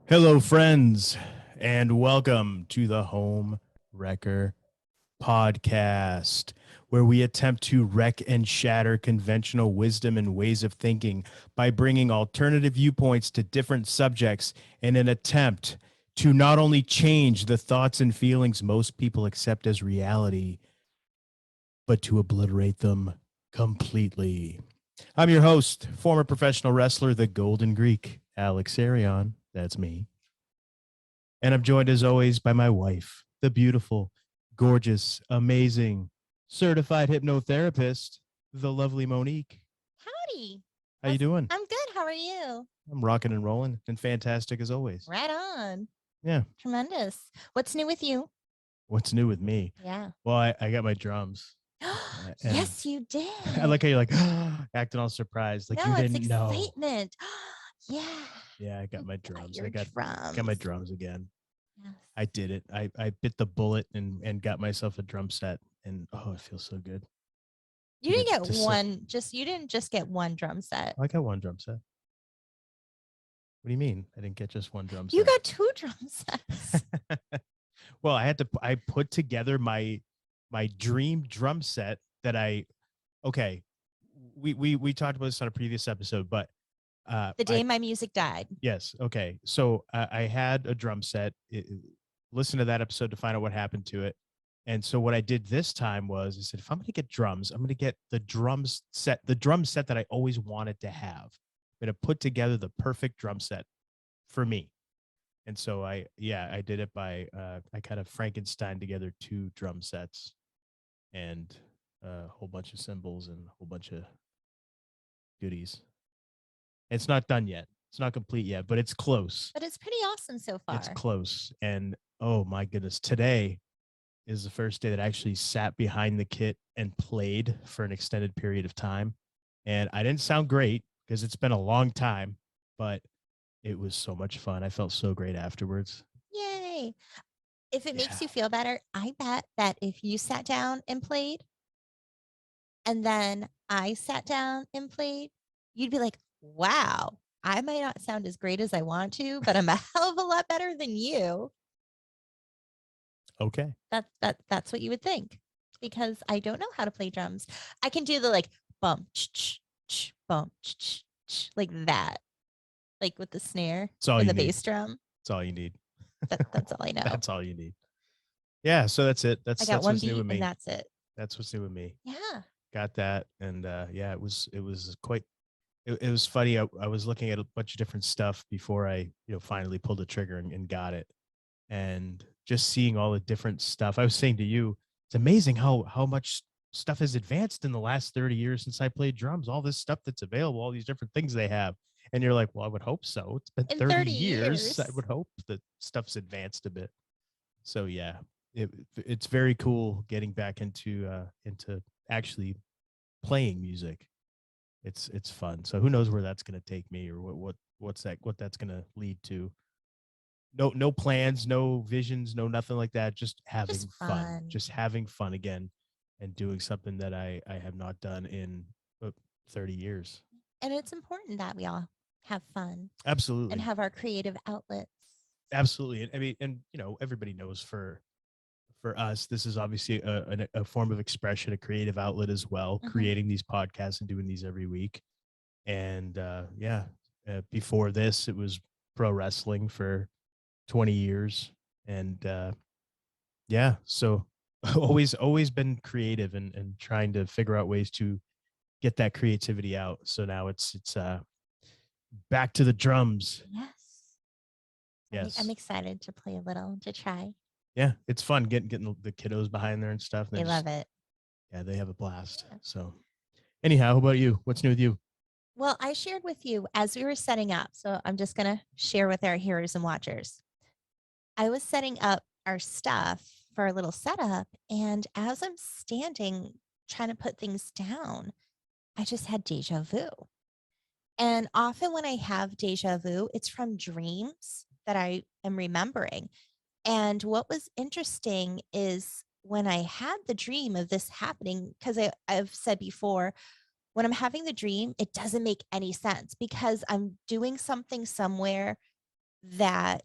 Hello, friends, and welcome to the Homewrecker Podcast, where we attempt to wreck and shatter conventional wisdom and ways of thinking by bringing alternative viewpoints to different subjects in an attempt to not only change the thoughts and feelings most people accept as reality, but to obliterate them completely. I'm your host, former professional wrestler, the Golden Greek, Alex Arion. That's me. And I'm joined as always by my wife, the beautiful, gorgeous, amazing, certified hypnotherapist, the lovely Monique. Howdy. How you doing? I'm good. How are you? I'm rocking and rolling and fantastic as always. Right on. Yeah. Tremendous. What's new with you? What's new with me? Yeah. Well, I got my drums. Yes, you did. I like how you're like acting all surprised, like no, you didn't it's know. excitement. Yeah. Yeah, I got my drums. I got drums. my drums again. Yes. I did it. I bit the bullet and got myself a drum set, and oh, it feels so good. You didn't get one. You didn't just get one drum set. I got one drum set. What do you mean? I didn't get just one drum set. You got two drum sets. Well, I put together my dream drum set that we talked about this on a previous episode, but the day my music died. Yes. Okay. So I had a drum set. Listen to that episode to find out what happened to it. And so what I did this time was I said, if I'm going to get drums, I'm going to get the drum set that I always wanted to have. I'm going to put together the perfect drum set for me. And so I did it by, I kind of Frankenstein together two drum sets and a whole bunch of cymbals and a whole bunch of goodies. It's not done yet. It's not complete yet, but it's close. But it's pretty awesome so far. It's close. And oh my goodness, today is the first day that I actually sat behind the kit and played for an extended period of time. And I didn't sound great because it's been a long time, but it was so much fun. I felt so great afterwards. Yay. If it makes you feel better, I bet that if you sat down and played and then I sat down and played, you'd be like, wow, I might not sound as great as I want to, but I'm a hell of a lot better than you. Okay. That's what you would think, because I don't know how to play drums. I can do the like bump, bump, like that, like with the snare and the bass drum. That's all you need. That's all I know. That's all you need. Yeah. So that's it. I got one beat and that's it. That's what's new with me. Yeah. Got that. And yeah, it was quite. It was funny. I was looking at a bunch of different stuff before I, finally pulled the trigger and got it. And just seeing all the different stuff. I was saying to you, it's amazing how much stuff has advanced in the last 30 years since I played drums. All this stuff that's available, all these different things they have. And you're like, well, I would hope so. It's been 30 years. I would hope that stuff's advanced a bit. So yeah, it's very cool getting back into actually playing music. It's fun. So who knows where that's going to take me or what that's going to lead to. No plans, no visions, no nothing like that. Just having fun. Just having fun again and doing something that I have not done in 30 years. And it's important that we all have fun. Absolutely. And have our creative outlets. Absolutely. I mean, and everybody knows for us, this is obviously a form of expression, a creative outlet as well, creating these podcasts and doing these every week. And before this, it was pro wrestling for 20 years. And so always been creative and trying to figure out ways to get that creativity out. So now it's back to the drums. Yes. I'm excited to play a little, to try. Yeah, it's fun getting the kiddos behind there and stuff. They love it. Yeah, they have a blast. So anyhow, how about you? What's new with you? Well, I shared with you as we were setting up. So I'm just going to share with our hearers and watchers. I was setting up our stuff for a little setup. And as I'm standing, trying to put things down, I just had deja vu. And often when I have deja vu, it's from dreams that I am remembering. And what was interesting is when I had the dream of this happening, because I've said before, when I'm having the dream, it doesn't make any sense because I'm doing something somewhere that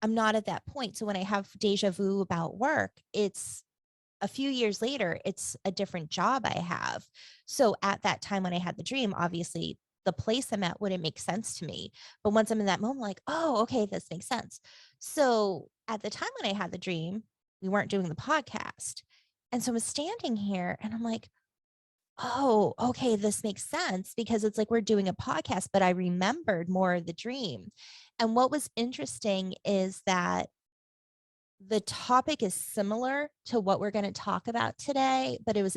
I'm not at that point. So when I have deja vu about work, it's a few years later, it's a different job I have. So at that time when I had the dream, obviously the place I'm at wouldn't make sense to me. But once I'm in that moment, like, oh, okay, this makes sense. So at the time when I had the dream, we weren't doing the podcast. And so I was standing here and I'm like, oh, okay, this makes sense because it's like we're doing a podcast, but I remembered more of the dream. And what was interesting is that the topic is similar to what we're going to talk about today, but it was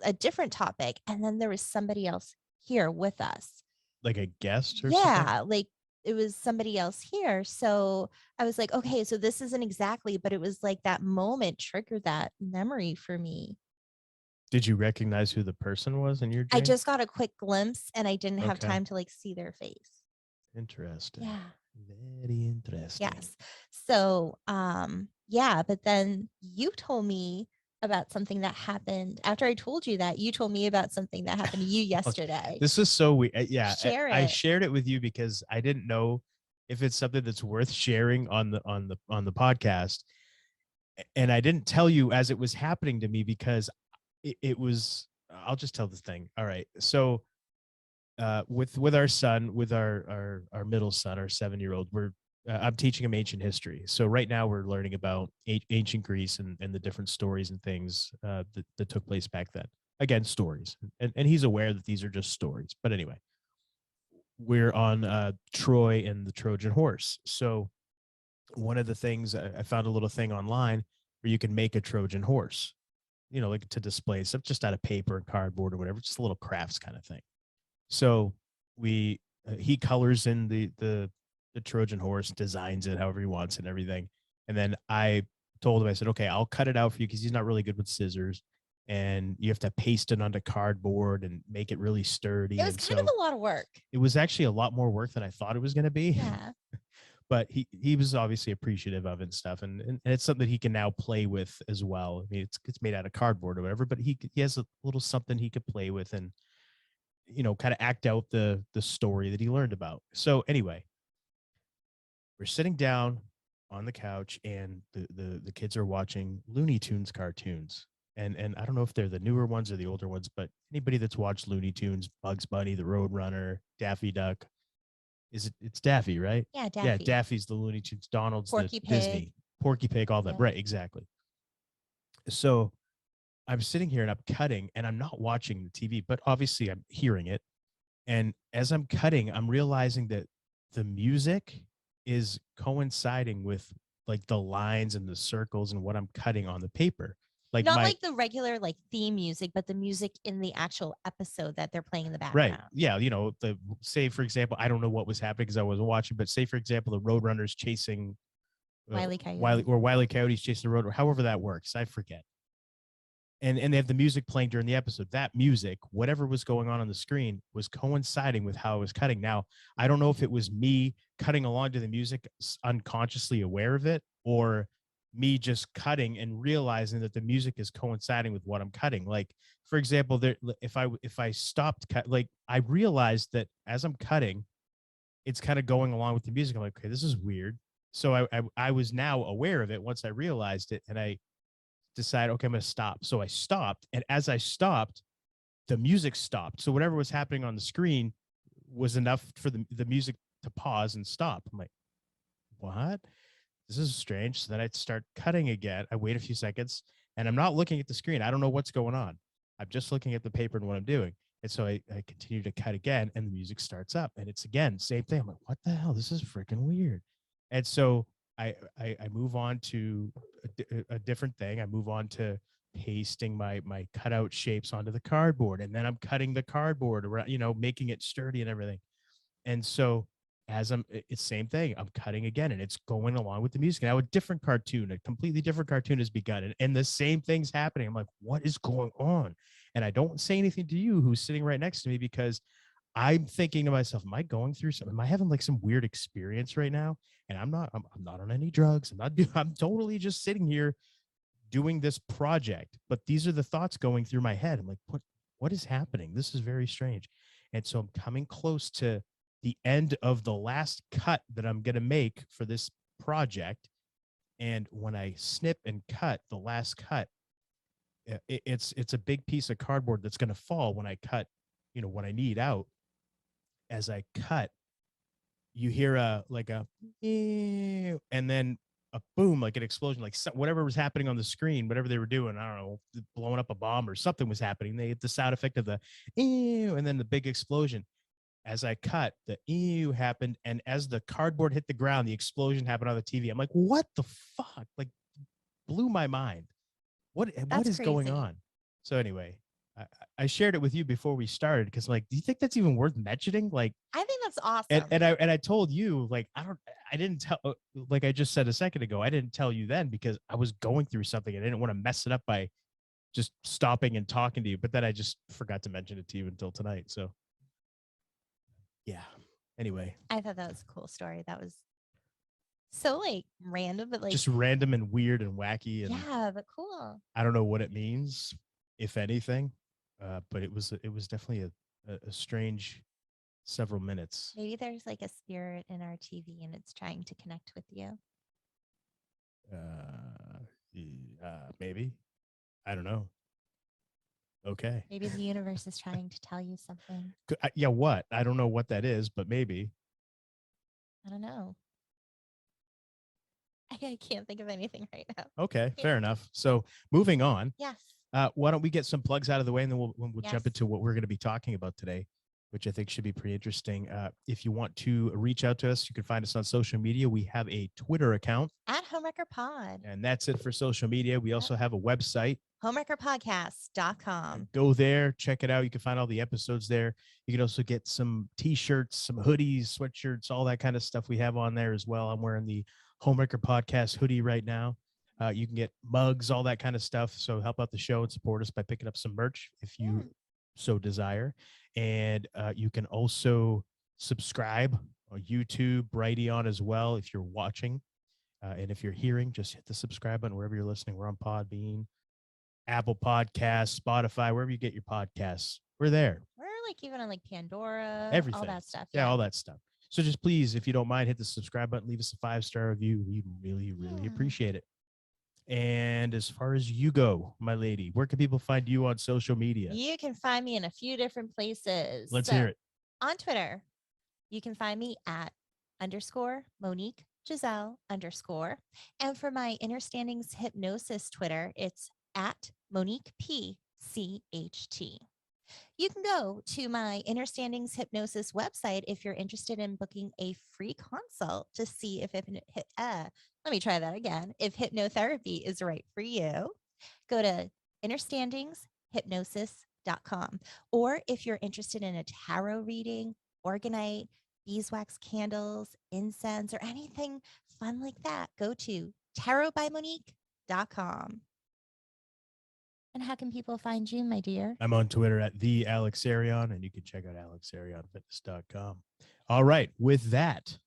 a different topic. And then there was somebody else here with us. Like a guest or something? Yeah, like it was somebody else here. So I was like, okay, so this isn't exactly, but it was like that moment triggered that memory for me. Did you recognize who the person was in your I dream? just got a quick glimpse and I didn't have Okay. time to like see their face. Interesting. Yeah. Very interesting. Yes. So, yeah, but then you told me about something that happened after I told you that. You told me about something that happened to you yesterday. This is so weird. Yeah, Share I it. shared it with you because I didn't know if it's something that's worth sharing on the podcast, and I didn't tell you as it was happening to me because it was. I'll just tell this thing. All right, so with our son, with our middle son, our 7-year-old, I'm teaching him ancient history. So right now we're learning about ancient Greece and the different stories and things that took place back then. Again, stories, and he's aware that these are just stories. But anyway, we're on Troy and the Trojan horse. So one of the things I found a little thing online where you can make a Trojan horse, like to display stuff just out of paper and cardboard or whatever, just a little crafts kind of thing. So he colors in the Trojan horse, designs it however he wants and everything. And then I told him, I said, okay, I'll cut it out for you because he's not really good with scissors. And you have to paste it onto cardboard and make it really sturdy. It was And kind of so a lot of work. it was actually a lot more work than I thought it was going to be. Yeah. But he was obviously appreciative of it and stuff. And it's something he can now play with as well. I mean, it's made out of cardboard or whatever, but he has a little something he could play with and kind of act out the story that he learned about. So anyway, we're sitting down on the couch and the kids are watching Looney Tunes cartoons. And I don't know if they're the newer ones or the older ones, but anybody that's watched Looney Tunes, Bugs Bunny, the Roadrunner, Daffy Duck, it's Daffy, right? Yeah, Daffy. Yeah, Daffy's the Looney Tunes, Donald's Porky the Pig. Disney, Porky Pig, all that. Yeah. Right, exactly. So I'm sitting here and I'm cutting and I'm not watching the TV, but obviously I'm hearing it. And as I'm cutting, I'm realizing that the music is coinciding with like the lines and the circles and what I'm cutting on the paper. Like not like the regular like theme music, but the music in the actual episode that they're playing in the background. Right. Yeah. Say, for example, I don't know what was happening because I wasn't watching, but say, for example, the Roadrunners chasing Wile E. Coyote. Wile E. Coyote's chasing the road, or however that works. I forget. And they have the music playing during the episode. That music, whatever was going on the screen, was coinciding with how I was cutting. Now, I don't know if it was me cutting along to the music, unconsciously aware of it, or me just cutting and realizing that the music is coinciding with what I'm cutting. Like, for example, if I stopped like I realized that as I'm cutting, it's kind of going along with the music. I'm like, okay, this is weird. So I was now aware of it once I realized it, and I decided, okay, I'm going to stop. So I stopped. And as I stopped, the music stopped. So whatever was happening on the screen was enough for the music to pause and stop. I'm like, what? This is strange. So then I start cutting again. I wait a few seconds and I'm not looking at the screen. I don't know what's going on. I'm just looking at the paper and what I'm doing. And so I continue to cut again and the music starts up and it's again, same thing. I'm like, what the hell? This is freaking weird. And so I move on to a different thing. I move on to pasting my cutout shapes onto the cardboard, and then I'm cutting the cardboard around, making it sturdy and everything. And so as it's same thing. I'm cutting again, and it's going along with the music. Now a different cartoon, a completely different cartoon has begun, and the same thing's happening. I'm like, what is going on? And I don't say anything to you, who's sitting right next to me, because I'm thinking to myself, am I going through something? Am I having like some weird experience right now? And I'm not on any drugs. I'm totally just sitting here doing this project. But these are the thoughts going through my head. I'm like, what is happening? This is very strange. And so I'm coming close to the end of the last cut that I'm going to make for this project. And when I snip and cut the last cut, it's a big piece of cardboard that's going to fall when I cut, what I need out. As I cut, you hear a and then a boom, like an explosion, like whatever was happening on the screen, whatever they were doing, I don't know, blowing up a bomb or something was happening. They had the sound effect of the and then the big explosion. As I cut, the happened, and as the cardboard hit the ground, the explosion happened on the TV. I'm like, what the fuck? Like, blew my mind. What is going on? So anyway, I shared it with you before we started because I'm like, do you think that's even worth mentioning? Like, I think that's awesome. And I told you, like, I didn't tell, like I just said a second ago, I didn't tell you then because I was going through something. I didn't want to mess it up by just stopping and talking to you, but then I just forgot to mention it to you until tonight. So yeah. Anyway, I thought that was a cool story. That was so like random, but like just random and weird and wacky. And yeah, but cool. I don't know what it means, if anything, but it was definitely a strange several minutes. Maybe there's like a spirit in our TV and it's trying to connect with you. Maybe. I don't know. Okay. Maybe the universe is trying to tell you something. Yeah, what? I don't know what that is, but maybe. I don't know. I can't think of anything right now. Okay, fair enough. So moving on. Yes. Why don't we get some plugs out of the way, and then we'll Yes. jump into what we're going to be talking about today, which I think should be pretty interesting. If you want to reach out to us, you can find us on social media. We have a Twitter account At Homewrecker Pod. and that's it for social media. We also have a website, homewreckerpodcast.com. Go there, check it out. You can find all the episodes there. You can also get some t-shirts, some hoodies, sweatshirts, all that kind of stuff we have on there as well. I'm wearing the Homewrecker Podcast hoodie right now. You can get mugs, all that kind of stuff. So help out the show and support us by picking up some merch if you so desire. And you can also subscribe on YouTube, Brighteon as well if you're watching. And if you're hearing, just hit the subscribe button wherever you're listening. We're on Podbean, Apple Podcasts, Spotify, wherever you get your podcasts. We're there. We're like even on like Pandora, Everything. all that stuff. Yeah, all that stuff. So just please, if you don't mind, hit the subscribe button, leave us a 5-star review. We really, really appreciate it. And as far as you go, my lady, where can people find you on social media? You can find me in a few different places. Let's hear it. On Twitter, you can find me at _Monique Giselle _. And for my Understandings Hypnosis Twitter, it's at Monique PCHT. You can go to my Understandings Hypnosis website if you're interested in booking a free consult to see if let me try that again. If hypnotherapy is right for you, go to understandingshypnosis.com. Or if you're interested in a tarot reading, organite, beeswax candles, incense, or anything fun like that, go to tarotbymonique.com. And how can people find you, my dear? I'm on Twitter at @TheAlexArion, and you can check out alexarionfitness.com. All right. With that,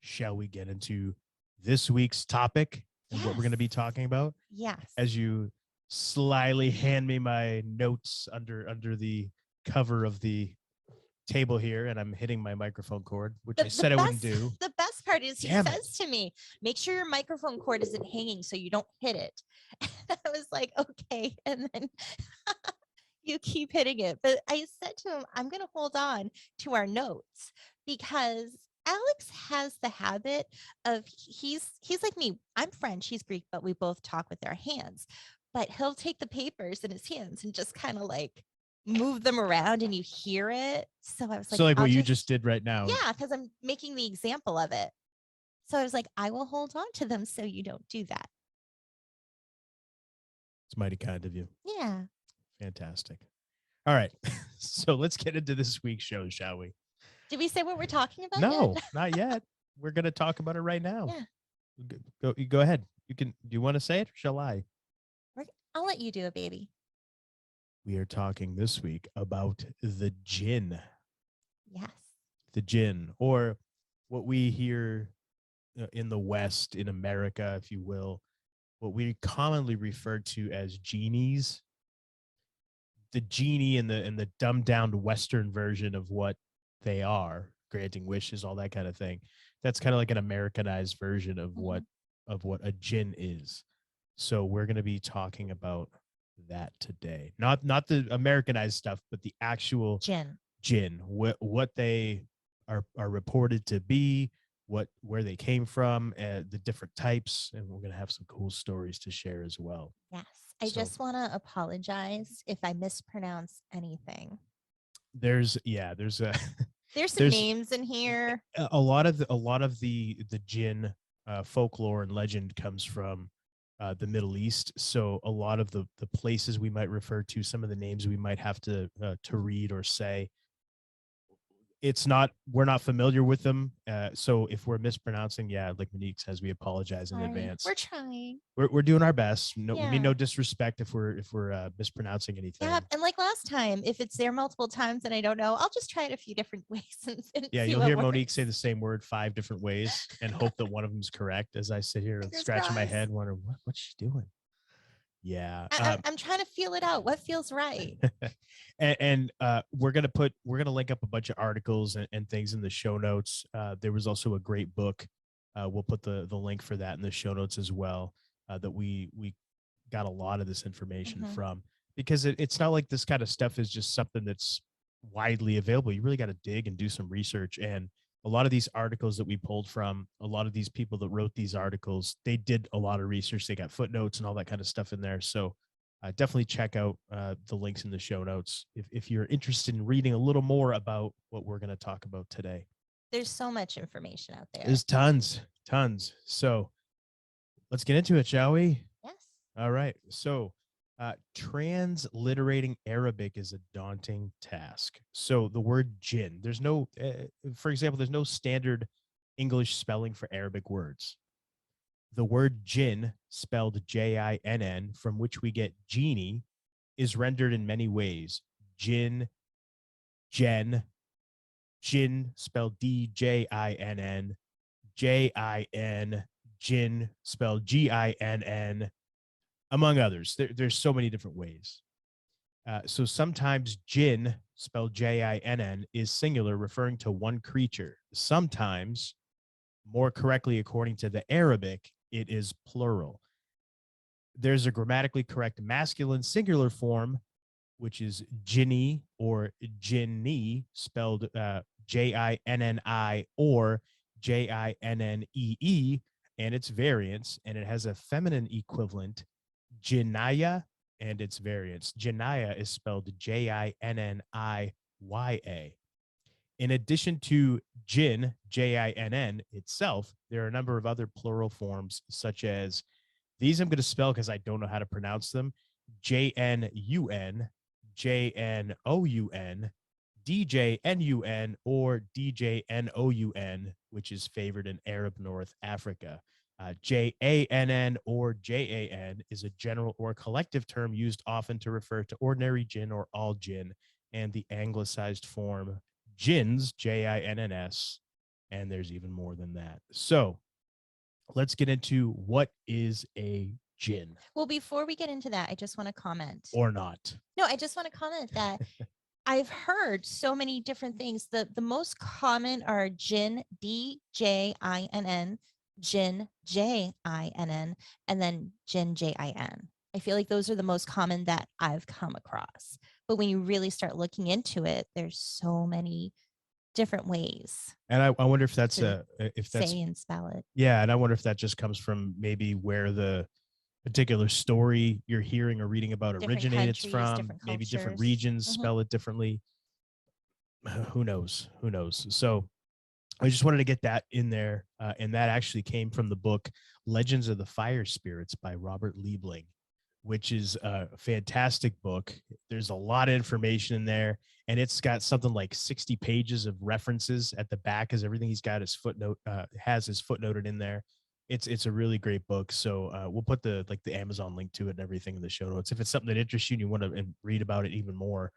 shall we get into this week's topic and what we're going to be talking about? Yes. As you slyly hand me my notes under the cover of the table here, and I'm hitting my microphone cord, which I said I wouldn't do. The best part is Damn he says to me, make sure your microphone cord isn't hanging so you don't hit it. And I was like, okay. And then you keep hitting it. But I said to him, I'm going to hold on to our notes because Alex has the habit of he's like me. I'm French, he's Greek, but we both talk with our hands. But he'll take the papers in his hands and just kind of like move them around and you hear it. So I was like, so like what you just did right now. Yeah, because I'm making the example of it. So I was like, I will hold on to them so you don't do that. It's mighty kind of you. Yeah. Fantastic. All right. So let's get into this week's show, shall we? Did we say what we're talking about? No, yet? not yet. We're going to talk about it right now. Yeah. Go ahead. Do you want to say it or shall I? I'll let you do it, baby. We are talking this week about the Djinn. Yes. The Djinn, or what we hear in the West, in America, if you will, what we commonly refer to as genies. The genie in the dumbed down Western version of what they are granting wishes, all that kind of thing. That's kind of like an Americanized version of Mhm. what a jinn is. So we're going to be talking about that today. Not the Americanized stuff, but the actual Jinn. jinn, what they are reported to be, where they came from, the different types, and we're going to have some cool stories to share as well. Yes. I So just want to apologize if I mispronounce anything. there's There's some there's names in here. a lot of the jinn folklore and legend comes from the Middle East. So a lot of the places we might refer to, some of the names we might have to read or say, we're not familiar with them. So if we're mispronouncing, yeah, like Monique says, we apologize in Sorry. advance. We're trying. We're doing our best. No, we mean Yeah. no disrespect if we're mispronouncing anything. Yeah. And like last time, if it's there multiple times and I don't know, I'll just try it a few different ways and Yeah, see you'll what hear works. Monique say the same word 5 different ways and hope that one of them's correct. As I sit here Fingers scratching my crossed. head, wondering what's she doing. Yeah, I'm trying to feel it out. What feels right? and we're gonna link up a bunch of articles and things in the show notes. There was also a great book. We'll put the link for that in the show notes as well. That we got a lot of this information from, because it's not like this kind of stuff is just something that's widely available. You really got to dig and do some research. And a lot of these articles that we pulled from, a lot of these people that wrote these articles, they did a lot of research. They got footnotes and all that kind of stuff in there. So definitely check out the links in the show notes if you're interested in reading a little more about what we're going to talk about today. There's so much information out there. There's tons. So let's get into it, shall we? Yes. All right. So transliterating Arabic is a daunting task. So the word jinn, there's no, for example, there's no standard English spelling for Arabic words. The word jinn, spelled Jinn, from which we get genie, is rendered in many ways. Jinn, Jen, Jinn, spelled Djinn, Jin, Jinn, spelled Ginn, among others. There's so many different ways. So sometimes jinn, spelled Jinn, is singular, referring to one creature. Sometimes, more correctly, according to the Arabic, it is plural. There's a grammatically correct masculine singular form, which is jinni or jinni, spelled Jinni or Jinnee, and its variants, and it has a feminine equivalent, Jinnaya, and its variants. Jinnaya is spelled Jinniya. In addition to jinn, Jinn itself, there are a number of other plural forms, such as these I'm going to spell because I don't know how to pronounce them: Jnun, Jnoun, Djnun, or Djnoun, which is favored in Arab North Africa. Jann or Jan is a general or collective term used often to refer to ordinary jinn or all jinn, and the anglicized form jinns, Jinns, and there's even more than that. So let's get into what is a jinn. Well, before we get into that, I just want to comment. Or not. No, I just want to comment that I've heard so many different things. The most common are jinn, Djinn, jinn, Jinn, and then jinn, Jin. I feel like those are the most common that I've come across. But when you really start looking into it, there's so many different ways. And I wonder if that's to if that's say and spell it. Yeah, and I wonder if that just comes from maybe where the particular story you're hearing or reading about Different originated countries, from. different Maybe different cultures. regions spell it differently. Who knows? So I just wanted to get that in there, and that actually came from the book Legends of the Fire Spirits by Robert Liebling, which is a fantastic book. There's a lot of information in there, and it's got something like 60 pages of references at the back, as everything he's got his footnote has his footnoted in there. It's a really great book. So we'll put the Amazon link to it and everything in the show notes. If it's something that interests you and you want to read about it even more,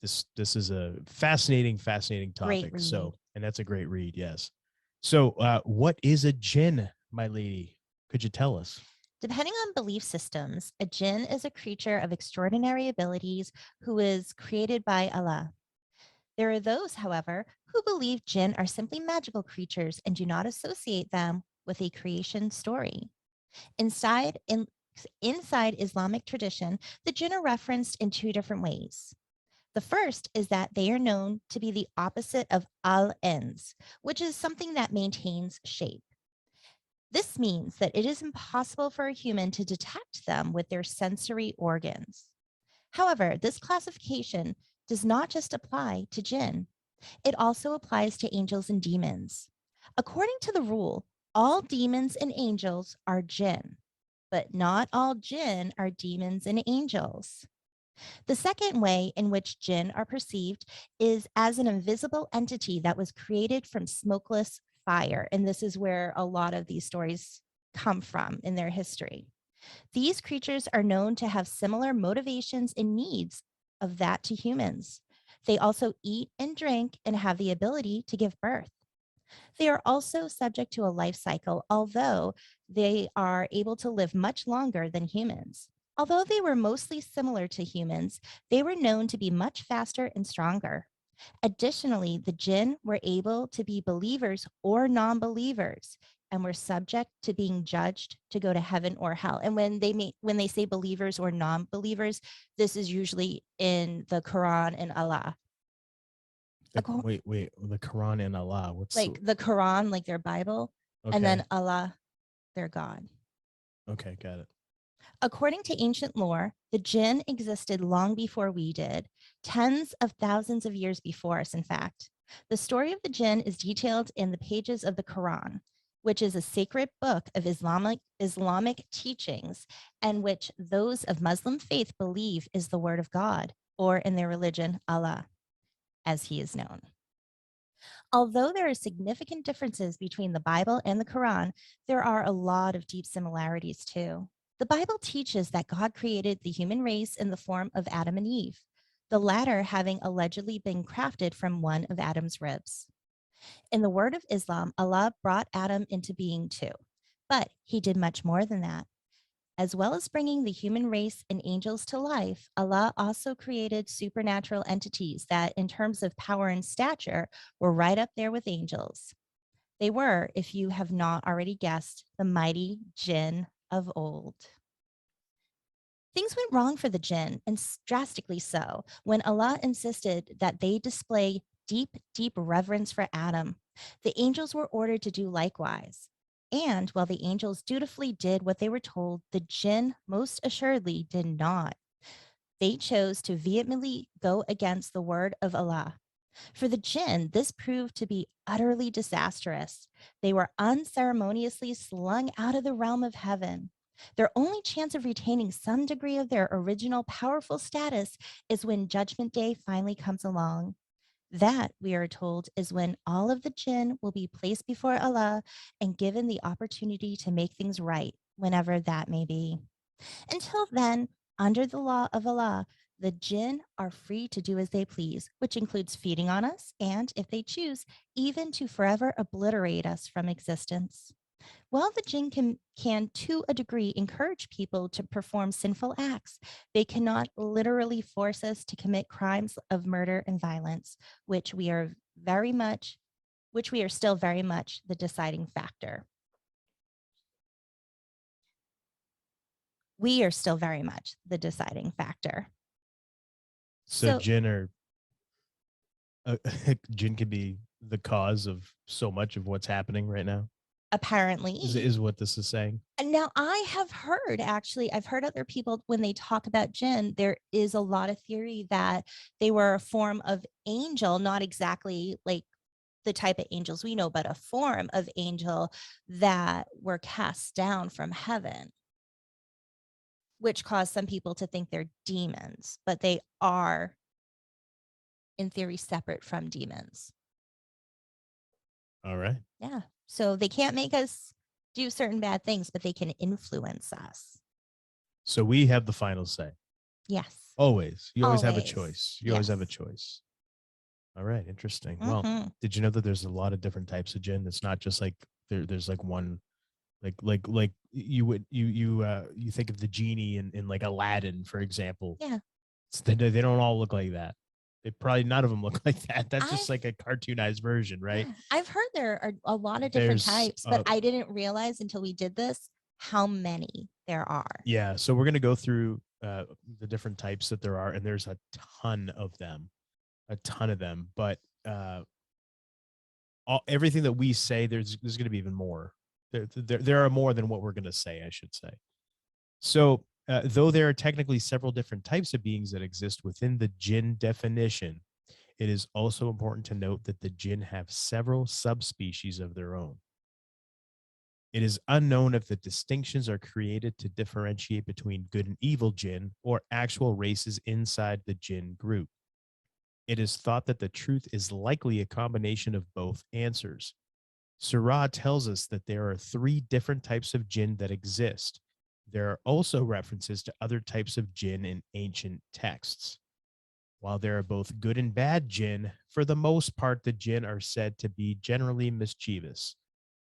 this is a fascinating topic. So, and that's a great read. Yes. So what is a jinn, my lady? Could you tell us? Depending on belief systems, a jinn is a creature of extraordinary abilities who is created by Allah. There are those, however, who believe jinn are simply magical creatures and do not associate them with a creation story. Inside, inside Islamic tradition, the jinn are referenced in two different ways. The first is that they are known to be the opposite of al-ins, which is something that maintains shape. This means that it is impossible for a human to detect them with their sensory organs. However, this classification does not just apply to jinn, it also applies to angels and demons. According to the rule, all demons and angels are jinn, but not all jinn are demons and angels. The second way in which jinn are perceived is as an invisible entity that was created from smokeless fire. And this is where a lot of these stories come from in their history. These creatures are known to have similar motivations and needs of that to humans. They also eat and drink and have the ability to give birth. They are also subject to a life cycle, although they are able to live much longer than humans. Although they were mostly similar to humans, they were known to be much faster and stronger. Additionally, the jinn were able to be believers or non-believers and were subject to being judged to go to heaven or hell. And when they say believers or non-believers, this is usually in the Quran and Allah. Wait, the Quran and Allah. What's like the Quran, like their Bible, okay. and then Allah, their God. Okay, got it. According to ancient lore, the jinn existed long before we did, tens of thousands of years before us, in fact. The story of the jinn is detailed in the pages of the Quran, which is a sacred book of Islamic teachings, and which those of Muslim faith believe is the word of God, or in their religion, Allah, as he is known. Although there are significant differences between the Bible and the Quran, there are a lot of deep similarities too. The Bible teaches that God created the human race in the form of Adam and Eve, the latter having allegedly been crafted from one of Adam's ribs. In the word of Islam, Allah brought Adam into being too, but he did much more than that. As well as bringing the human race and angels to life, Allah also created supernatural entities that, in terms of power and stature, were right up there with angels. They were, if you have not already guessed, the mighty jinn of old. Things went wrong for the jinn, and drastically so, when Allah insisted that they display deep, deep reverence for Adam. The angels were ordered to do likewise. And while the angels dutifully did what they were told, the jinn most assuredly did not. They chose to vehemently go against the word of Allah. For the jinn, this proved to be utterly disastrous. They were unceremoniously slung out of the realm of heaven. Their only chance of retaining some degree of their original powerful status is when Judgment Day finally comes along. That, we are told, is when all of the jinn will be placed before Allah and given the opportunity to make things right, whenever that may be. Until then, under the law of Allah, the jinn are free to do as they please, which includes feeding on us and, if they choose, even to forever obliterate us from existence. While the jinn can, to a degree, encourage people to perform sinful acts, they cannot literally force us to commit crimes of murder and violence, which we are still very much the deciding factor. We are still very much the deciding factor. So jinn jinn can be the cause of so much of what's happening right now. Apparently is what this is saying. And now I have heard, actually, I've heard other people when they talk about jinn, there is a lot of theory that they were a form of angel, not exactly like the type of angels we know, but a form of angel that were cast down from heaven, which caused some people to think they're demons, but they are, in theory, separate from demons. All right. Yeah. So they can't make us do certain bad things, but they can influence us. So we have the final say. Yes. Always. You always have a choice. You always have a Yes. choice. All right. Interesting. Mhm. Well, did you know that there's a lot of different types of jinn? It's not just like there's like one, like you think of the genie in like Aladdin, for example. Yeah. They don't all look like that. probably none of them look like that. That's just I've like a cartoonized version, right? yeah, I've heard there are a lot of different There's types, but I didn't realize until we did this how many there are. yeah, so we're gonna go through the different types that there are, and there's a ton of them, a ton of them. But everything that we say, there's gonna be even more. There are more than what we're gonna say, I should say. So, though there are technically several different types of beings that exist within the jinn definition, it is also important to note that the jinn have several subspecies of their own. It is unknown if the distinctions are created to differentiate between good and evil jinn or actual races inside the jinn group. It is thought that the truth is likely a combination of both answers. Surah tells us that there are 3 different types of jinn that exist. There are also references to other types of jinn in ancient texts. While there are both good and bad jinn, for the most part, the jinn are said to be generally mischievous,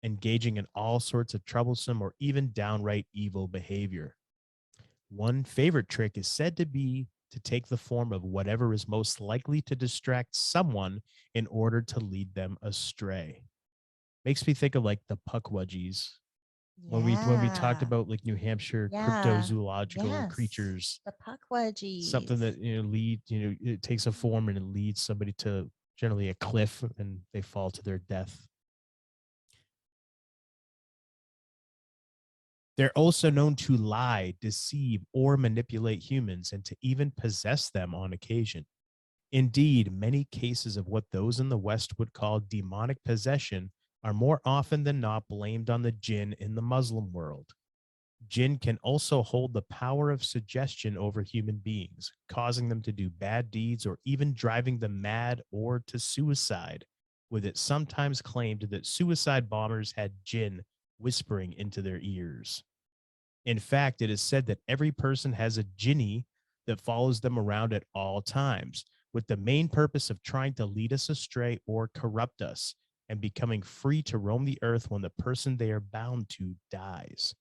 engaging in all sorts of troublesome or even downright evil behavior. One favorite trick is said to be to take the form of whatever is most likely to distract someone in order to lead them astray. Makes me think of like the puckwudgies when we talked Yeah. about like New Hampshire Yeah. cryptozoological Yes. creatures, The something puckwudgies. that it takes a form and it leads somebody to generally a cliff and they fall to their death. They're also known to lie, deceive, or manipulate humans and to even possess them on occasion. Indeed, many cases of what those in the West would call demonic possession are more often than not blamed on the jinn in the Muslim world. Jinn can also hold the power of suggestion over human beings, causing them to do bad deeds or even driving them mad or to suicide, with it sometimes claimed that suicide bombers had jinn whispering into their ears. In fact, it is said that every person has a jinni that follows them around at all times, with the main purpose of trying to lead us astray or corrupt us and becoming free to roam the earth when the person they are bound to dies.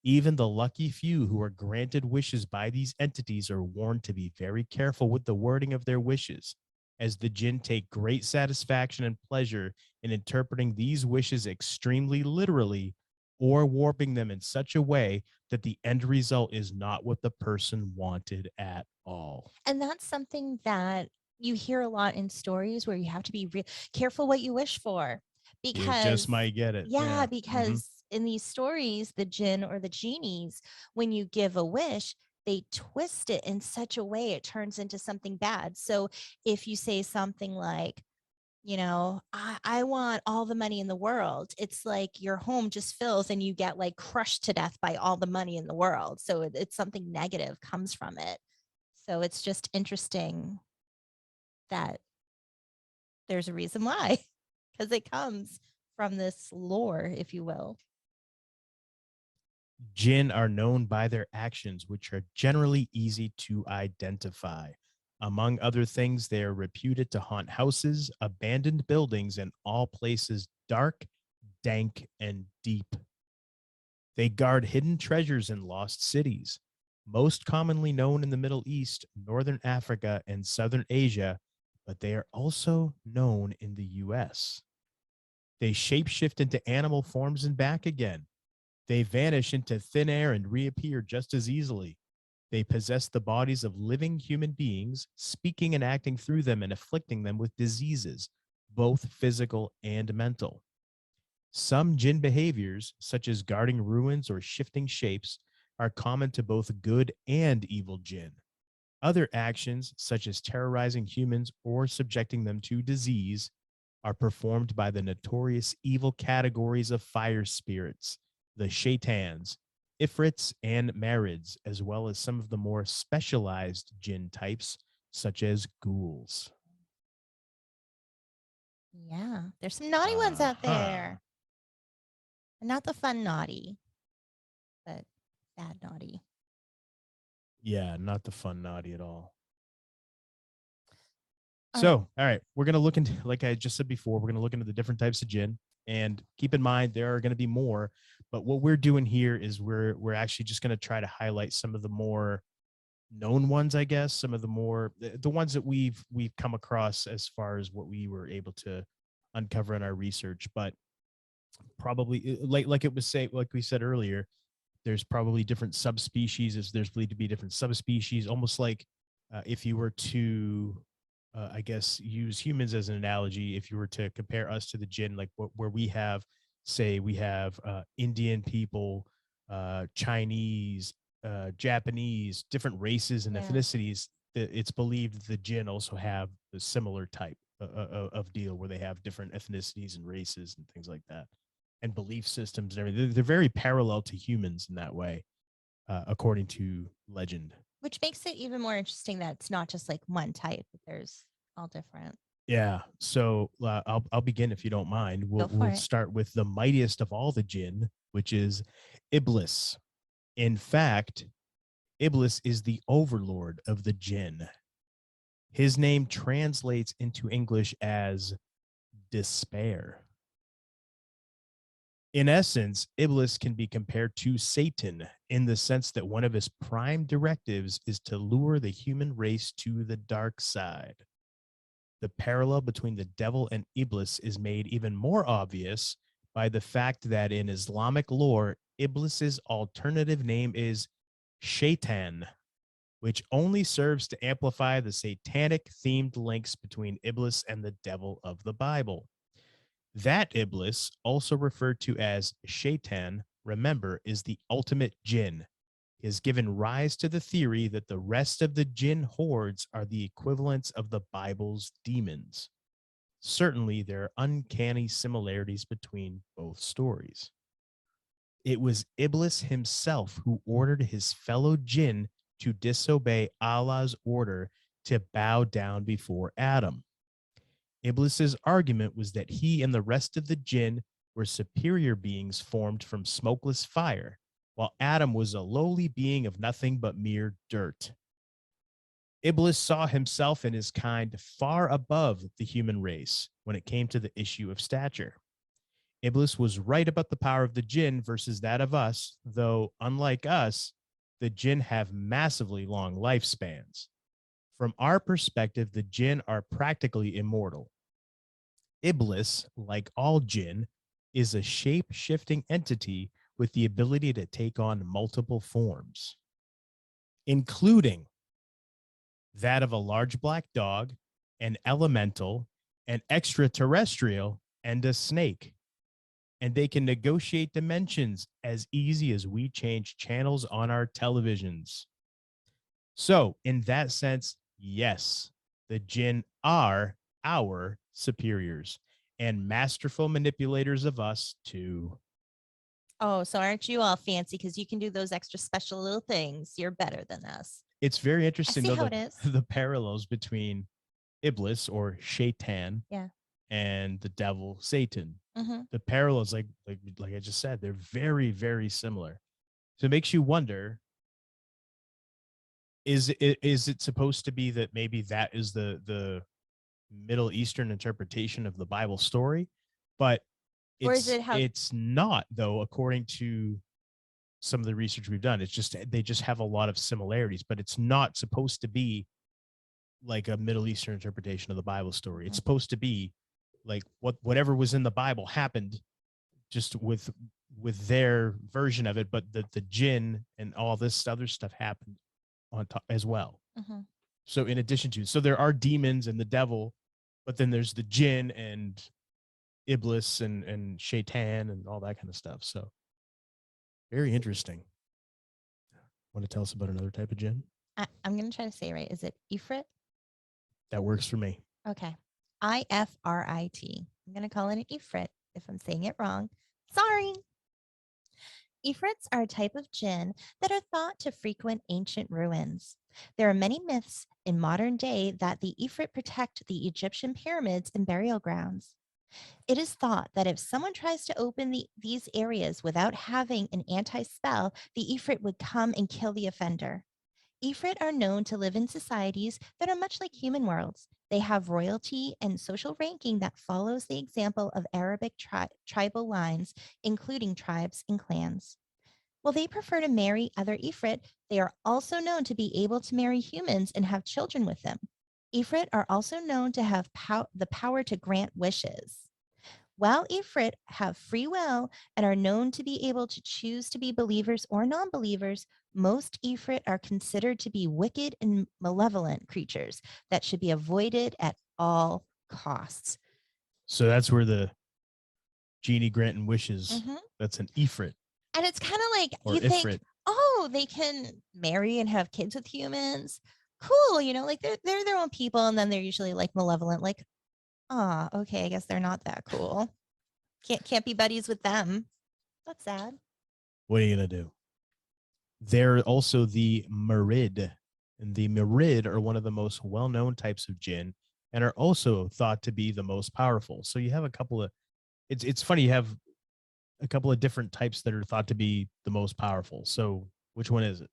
Even the lucky few who are granted wishes by these entities are warned to be very careful with the wording of their wishes, as the jinn take great satisfaction and pleasure in interpreting these wishes extremely literally or warping them in such a way that the end result is not what the person wanted at all. And that's something that you hear a lot in stories where you have to be careful what you wish for You just because, might get it. yeah, Yeah. Mm-hmm. because in these stories, the jinn or the genies, when you give a wish, they twist it in such a way it turns into something bad. So if you say something like, I want all the money in the world. It's like your home just fills and you get like crushed to death by all the money in the world. So it's something negative comes from it. So it's just interesting that there's a reason why, because it comes from this lore, if you will. Jinn are known by their actions, which are generally easy to identify. Among other things, they are reputed to haunt houses, abandoned buildings, and all places dark, dank, and deep. They guard hidden treasures in lost cities, most commonly known in the Middle East, Northern Africa, and Southern Asia, but they are also known in the US. They shapeshift into animal forms and back again. They vanish into thin air and reappear just as easily. They possess the bodies of living human beings, speaking and acting through them and afflicting them with diseases, both physical and mental. Some jinn behaviors, such as guarding ruins or shifting shapes, are common to both good and evil jinn. Other actions, such as terrorizing humans or subjecting them to disease, are performed by the notorious evil categories of fire spirits, the shaitans, ifrits, and marids, as well as some of the more specialized jinn types, such as ghouls. Yeah, there's some naughty ones out Uh-huh. there. And not the fun naughty, but bad naughty. Yeah, not the fun naughty at all. All right. So, all right, we're going to look into, like I just said before, we're going to look into the different types of jinn. And keep in mind, there are going to be more. But what we're doing here is we're actually just going to try to highlight some of the more known ones, I guess. Some of the more the ones that we've come across as far as what we were able to uncover in our research. But probably like it was say like we said earlier, there's probably different subspecies. As there's believed to be different subspecies, almost like if you were to I guess use humans as an analogy, if you were to compare us to the jinn, like where we have, say, we have Indian people, Chinese, Japanese, different races and Yeah. ethnicities. It's believed the jinn also have a similar type of deal where they have different ethnicities and races and things like that, and belief systems and everything. They're very parallel to humans in that way, according to legend. Which makes it even more interesting that it's not just like one type, but there's all different. Yeah. So I'll begin if you don't mind. Go for We'll it. start with the mightiest of all the jinn, which is Iblis. In fact, Iblis is the overlord of the jinn. His name translates into English as despair. In essence, Iblis can be compared to Satan in the sense that one of his prime directives is to lure the human race to the dark side. The parallel between the devil and Iblis is made even more obvious by the fact that in Islamic lore, Iblis's alternative name is Shaitan, which only serves to amplify the satanic themed links between Iblis and the devil of the Bible. That Iblis, also referred to as Shaitan, remember, is the ultimate jinn. He has given rise to the theory that the rest of the jinn hordes are the equivalents of the Bible's demons. Certainly, there are uncanny similarities between both stories. It was Iblis himself who ordered his fellow jinn to disobey Allah's order to bow down before Adam. Iblis's argument was that he and the rest of the jinn were superior beings formed from smokeless fire, while Adam was a lowly being of nothing but mere dirt. Iblis saw himself and his kind far above the human race when it came to the issue of stature. Iblis was right about the power of the jinn versus that of us, though, unlike us, the jinn have massively long lifespans. From our perspective, the jinn are practically immortal. Iblis, like all jinn, is a shape-shifting entity with the ability to take on multiple forms, including that of a large black dog, an elemental, an extraterrestrial, and a snake. And they can negotiate dimensions as easy as we change channels on our televisions. So, in that sense, yes, the jinn are our superiors and masterful manipulators of us too. Oh, so aren't you all fancy because you can do those extra special little things? You're better than us. It's very I interesting see though how it is. the parallels between Iblis or Shaitan Yeah. and the devil Satan. Mm-hmm. The parallels, like I just said, they're very, very similar. So it makes you wonder, is it supposed to be that maybe that is the Middle Eastern interpretation of the Bible story? But Or is it how? it's not, though, according to some of the research we've done. It's just they just have a lot of similarities, but it's not supposed to be like a Middle Eastern interpretation of the Bible story. It's supposed to be like whatever was in the Bible happened, just with their version of it, but the jinn and all this other stuff happened on top as well. Mm-hmm. So in addition to, so there are demons and the devil, but then there's the jinn and Iblis and Shaitan and all that kind of stuff. So very interesting. Want to tell us about another type of jinn? I'm going to try to say it right. Is it Ifrit? That works for me. Okay. Ifrit. I'm going to call it an Ifrit if I'm saying it wrong. Sorry. Ifrits are a type of jinn that are thought to frequent ancient ruins. There are many myths in modern day that the Ifrit protect the Egyptian pyramids and burial grounds. It is thought that if someone tries to open these areas without having an anti-spell, the Ifrit would come and kill the offender. Ifrit are known to live in societies that are much like human worlds. They have royalty and social ranking that follows the example of Arabic tribal lines, including tribes and clans. While they prefer to marry other Ifrit, they are also known to be able to marry humans and have children with them. Ifrit are also known to have the power to grant wishes. While Ifrit have free will and are known to be able to choose to be believers or non believers, most Ifrit are considered to be wicked and malevolent creatures that should be avoided at all costs. So that's where the genie granting wishes. Mhm. That's an Ifrit And it's kind of like or you think, Ifrit. oh, they can marry and have kids with humans. Cool, like they're their own people, and then they're usually like malevolent, like, okay, I guess they're not that cool. Can't be buddies with them. That's sad. What are you gonna do? They're also the Marid, and the Marid are one of the most well-known types of jinn, and are also thought to be the most powerful. So you have a couple of. It's funny, you have a couple of different types that are thought to be the most powerful. So which one is it?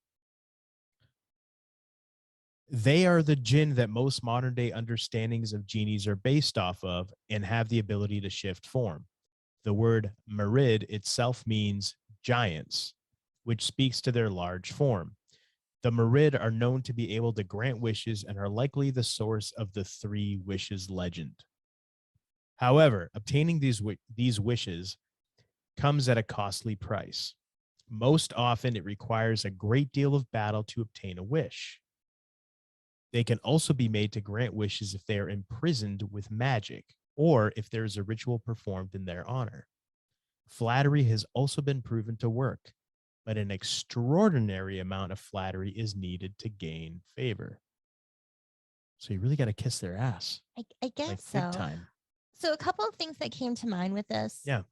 They are the jinn that most modern day understandings of genies are based off of and have the ability to shift form. The word Marid itself means giants, which speaks to their large form. The Marid are known to be able to grant wishes and are likely the source of the three wishes legend. However, obtaining these wishes comes at a costly price. Most often, it requires a great deal of battle to obtain a wish. They can also be made to grant wishes if they are imprisoned with magic or if there is a ritual performed in their honor. Flattery has also been proven to work, but an extraordinary amount of flattery is needed to gain favor. So you really got to kiss their ass. I guess like so. Big time. So a couple of things that came to mind with this. Yeah.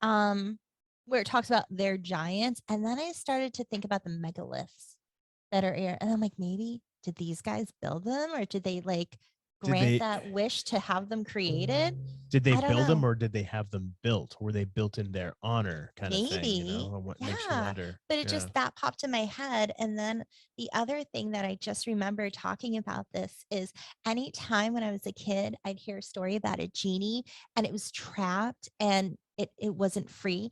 Where it talks about their giants, and then I started to think about the megaliths that are here, and I'm like, maybe did these guys build them, or did they like grant that wish to have them created? Did they I don't build them know. or did they have them built? Were they built in their honor kind of thing? You Maybe. know, what makes you Yeah. wonder. But it Yeah. just that popped in my head. And then the other thing that I just remember talking about this is anytime when I was a kid, I'd hear a story about a genie and it was trapped and it wasn't free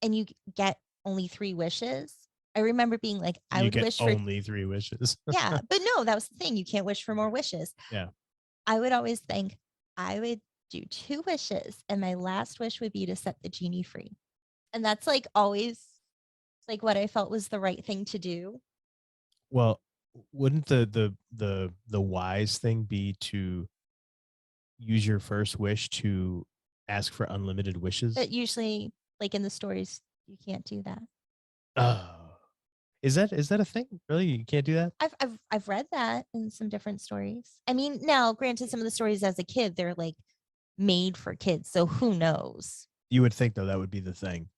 and you get only 3 wishes. I remember being like, I You would get wish for only 3 wishes. yeah, but no, that was the thing. You can't wish for more wishes. Yeah. I would always think I would do 2 wishes and my last wish would be to set the genie free. And that's like always like what I felt was the right thing to do. Well, wouldn't the wise thing be to use your first wish to ask for unlimited wishes? But usually, like in the stories, you can't do that. Oh. Is that a thing? Really? You can't do that? I've read that in some different stories. I mean, now granted, some of the stories as a kid, they're like made for kids. So who knows? You would think though that would be the thing.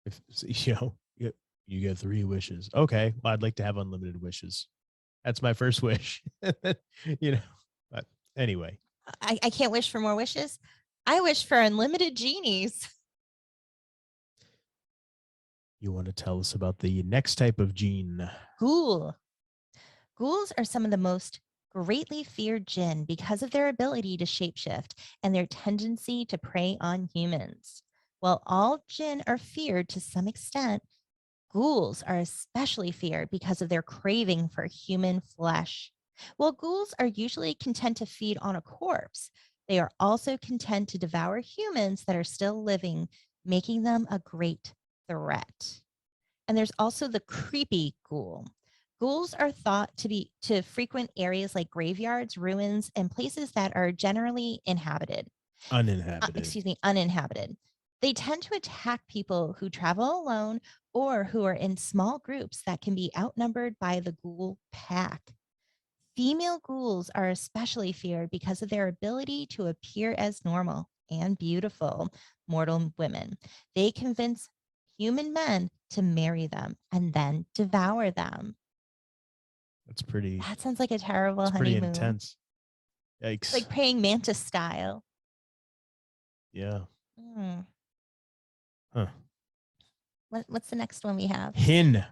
If you get 3 wishes. Okay. Well, I'd like to have unlimited wishes. That's my first wish. But anyway. I can't wish for more wishes. I wish for unlimited genies. You want to tell us about the next type of gene? Ghoul. Ghouls are some of the most greatly feared jinn because of their ability to shapeshift and their tendency to prey on humans. While all jinn are feared to some extent, ghouls are especially feared because of their craving for human flesh. While ghouls are usually content to feed on a corpse, they are also content to devour humans that are still living, making them a great threat. And there's also the creepy ghoul. Ghouls are thought to frequent areas like graveyards, ruins, and places that are generally uninhabited. They tend to attack people who travel alone or who are in small groups that can be outnumbered by the ghoul pack. Female ghouls are especially feared because of their ability to appear as normal and beautiful mortal women. They convince human men to marry them and then devour them. That sounds like a terrible It's pretty honeymoon. intense. Yikes. It's like praying mantis style. Yeah. Mm. Huh. What's the next one we have? Hin.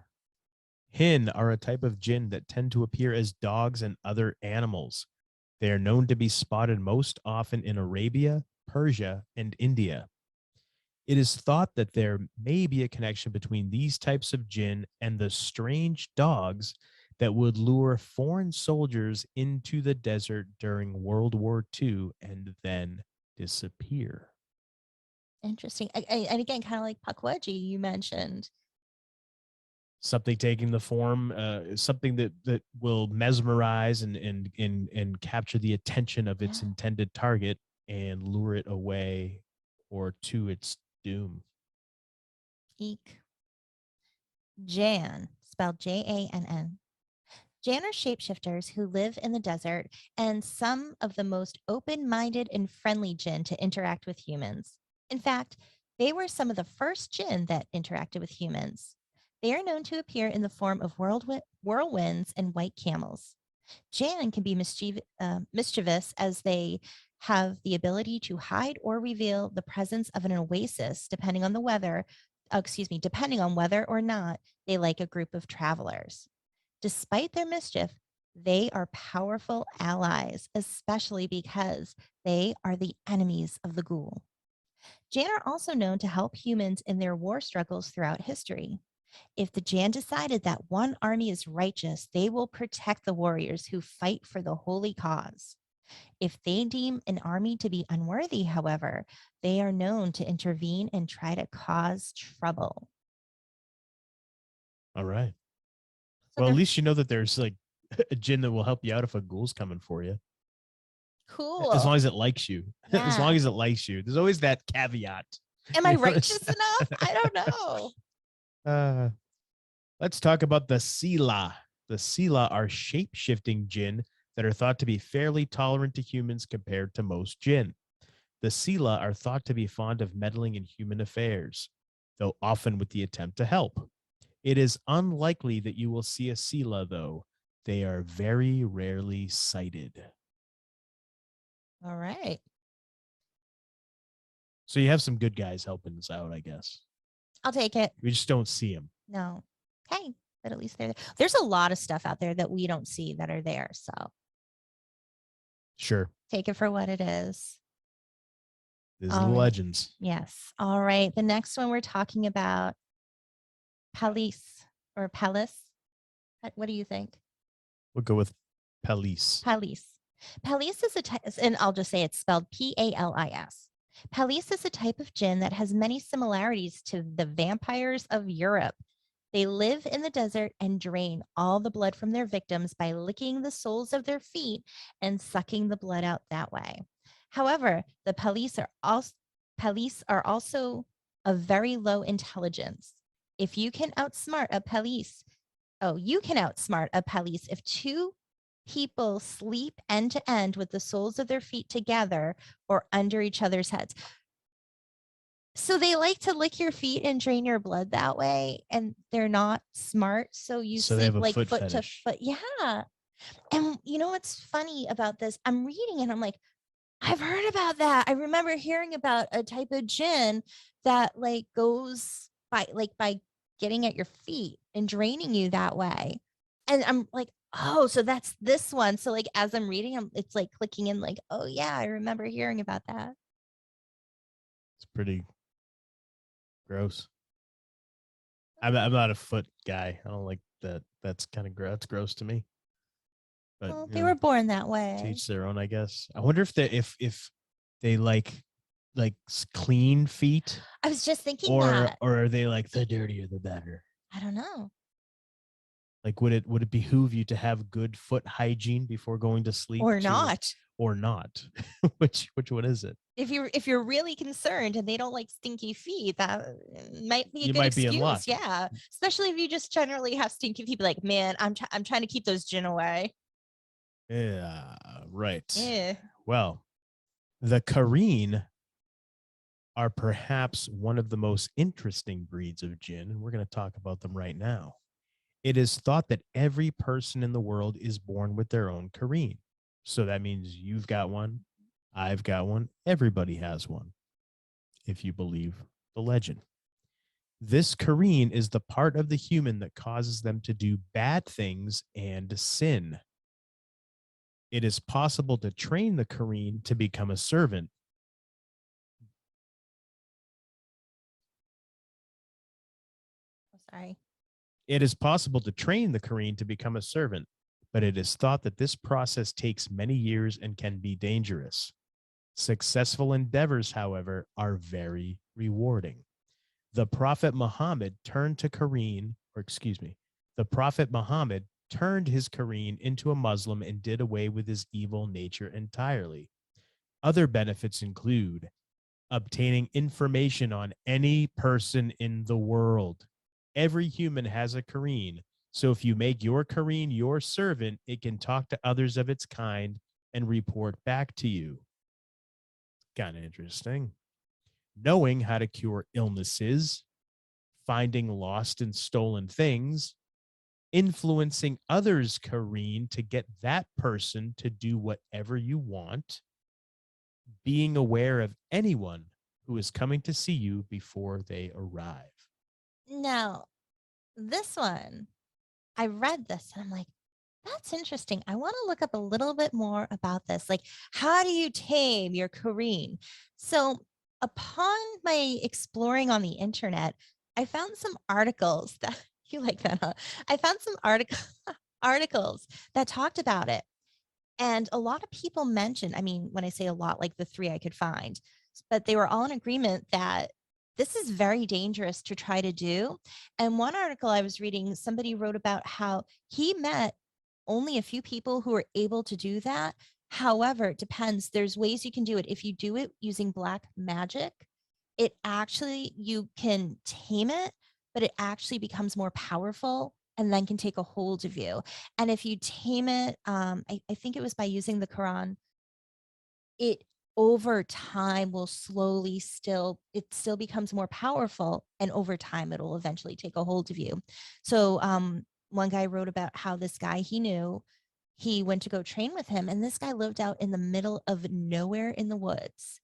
Hin are a type of jinn that tend to appear as dogs and other animals. They are known to be spotted most often in Arabia, Persia, and India. It is thought that there may be a connection between these types of jinn and the strange dogs that would lure foreign soldiers into the desert during World War II and then disappear. Interesting. And again, kind of like Pukwudgie you mentioned. Something taking the form, something that will mesmerize and capture the attention of its Yeah. intended target and lure it away or to its doom. Eek. Jan, spelled Jann. Jan are shapeshifters who live in the desert and some of the most open-minded and friendly jinn to interact with humans. In fact, they were some of the first jinn that interacted with humans. They are known to appear in the form of whirlwinds and white camels. Jan can be mischievous as they have the ability to hide or reveal the presence of an oasis depending on the weather, depending on whether or not they like a group of travelers. Despite their mischief, they are powerful allies, especially because they are the enemies of the ghoul. Jan are also known to help humans in their war struggles throughout history. If the Jan decided that one army is righteous, they will protect the warriors who fight for the holy cause. If they deem an army to be unworthy, however, they are known to intervene and try to cause trouble. All right. So Well, at they're least you know that there's like a jinn that will help you out if a ghoul's coming for you. cool. As long as it likes you. As long Yeah. as it likes you. There's always that caveat. Am I righteous enough? I don't know. Uh, let's talk about the Sila. The Sila are shape-shifting jinn that are thought to be fairly tolerant to humans compared to most jinn. The Sila are thought to be fond of meddling in human affairs, though often with the attempt to help. It is unlikely that you will see a Sila, though. They are very rarely sighted. All right. So you have some good guys helping us out, I guess. I'll take it. We just don't see them. No. Hey, but at least they're there. There's a lot of stuff out there that we don't see that are there. So Sure. take it for what it is. These All are the right. legends. Yes. All right. The next one we're talking about Palace or Palace. What do you think? We'll go with Palace. Palace. Palace is a type, and I'll just say it's spelled Palis. Palace is a type of jinn that has many similarities to the vampires of Europe. They live in the desert and drain all the blood from their victims by licking the soles of their feet and sucking the blood out that way. However, the police are also of very low intelligence. If you can outsmart a police, you can outsmart a police if two people sleep end to end with the soles of their feet together or under each other's heads. So they like to lick your feet and drain your blood that way, and they're not smart. So you So they sleep have a like foot foot fetish. to foot. Yeah. And you know what's funny about this? I'm reading and I'm like, I've heard about that. I remember hearing about a type of gin that like goes by getting at your feet and draining you that way. And I'm like, oh, so that's this one. So like as I'm reading, it's like clicking in like, oh yeah, I remember hearing about that. It's pretty gross. I'm not a foot guy. I don't like that. That's kind of gross. That's gross to me. But Well, they were born that way. teach their own, I guess. I wonder if they like clean feet, I was just thinking or that. or are they like the dirtier the better? I don't know. Like would it behoove you to have good foot hygiene before going to sleep Or not. or not? which one is it? If you're really concerned and they don't like stinky feet, that might be a You good might be in excuse. luck. Yeah, especially if you just generally have stinky feet. Be like, man, I'm trying to keep those gin away. Yeah, right. Yeah. Well, the Kareen are perhaps one of the most interesting breeds of jinn, and we're going to talk about them right now. It is thought that every person in the world is born with their own Kareen. So that means you've got one, I've got one, everybody has one, if you believe the legend. This Kareen is the part of the human that causes them to do bad things and sin. It is possible to train the Kareen to become a servant. Sorry. It is possible to train the Kareen to become a servant, but it is thought that this process takes many years and can be dangerous. Successful endeavors, however, are very rewarding. The Prophet Muhammad turned to Kareen, or excuse me, the Prophet Muhammad turned his Kareen into a Muslim and did away with his evil nature entirely. Other benefits include obtaining information on any person in the world. Every human has a Kareen, so if you make your Kareen your servant, it can talk to others of its kind and report back to you. Kind of interesting. Knowing how to cure illnesses, finding lost and stolen things, influencing others, Kareen, to get that person to do whatever you want, being aware of anyone who is coming to see you before they arrive. Now, this one, I read this and I'm like, that's interesting. I want to look up a little bit more about this. Like, how do you tame your Kareen? So, upon my exploring on the internet, I found some articles that you like that, huh? I found some articles that talked about it. And a lot of people mentioned, I mean, when I say a lot, like the three I could find, but they were all in agreement that this is very dangerous to try to do. And one article I was reading, somebody wrote about how he met only a few people who are able to do that. However, it depends. There's ways you can do it. If you do it using black magic, it actually, you can tame it, but it actually becomes more powerful and then can take a hold of you. And if you tame it, I think it was by using the Quran, it over time will slowly it still becomes more powerful, and over time it'll eventually take a hold of you. So one guy wrote about how this guy he knew, he went to go train with him, and this guy lived out in the middle of nowhere in the woods,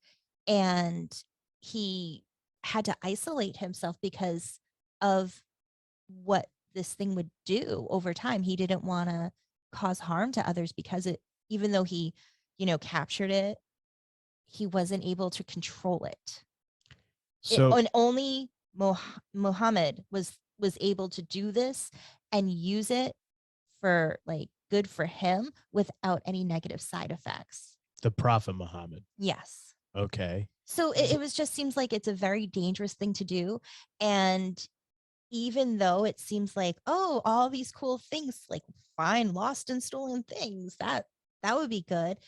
and he had to isolate himself because of what this thing would do over time. He didn't want to cause harm to others because even though he, captured it, he wasn't able to control it. And only Muhammad was able to do this and use it for like good for him without any negative side effects. The Prophet Muhammad. Yes. Okay. So it was just seems like it's a very dangerous thing to do. And even though it seems like, oh, all these cool things, like find lost and stolen things, that would be good.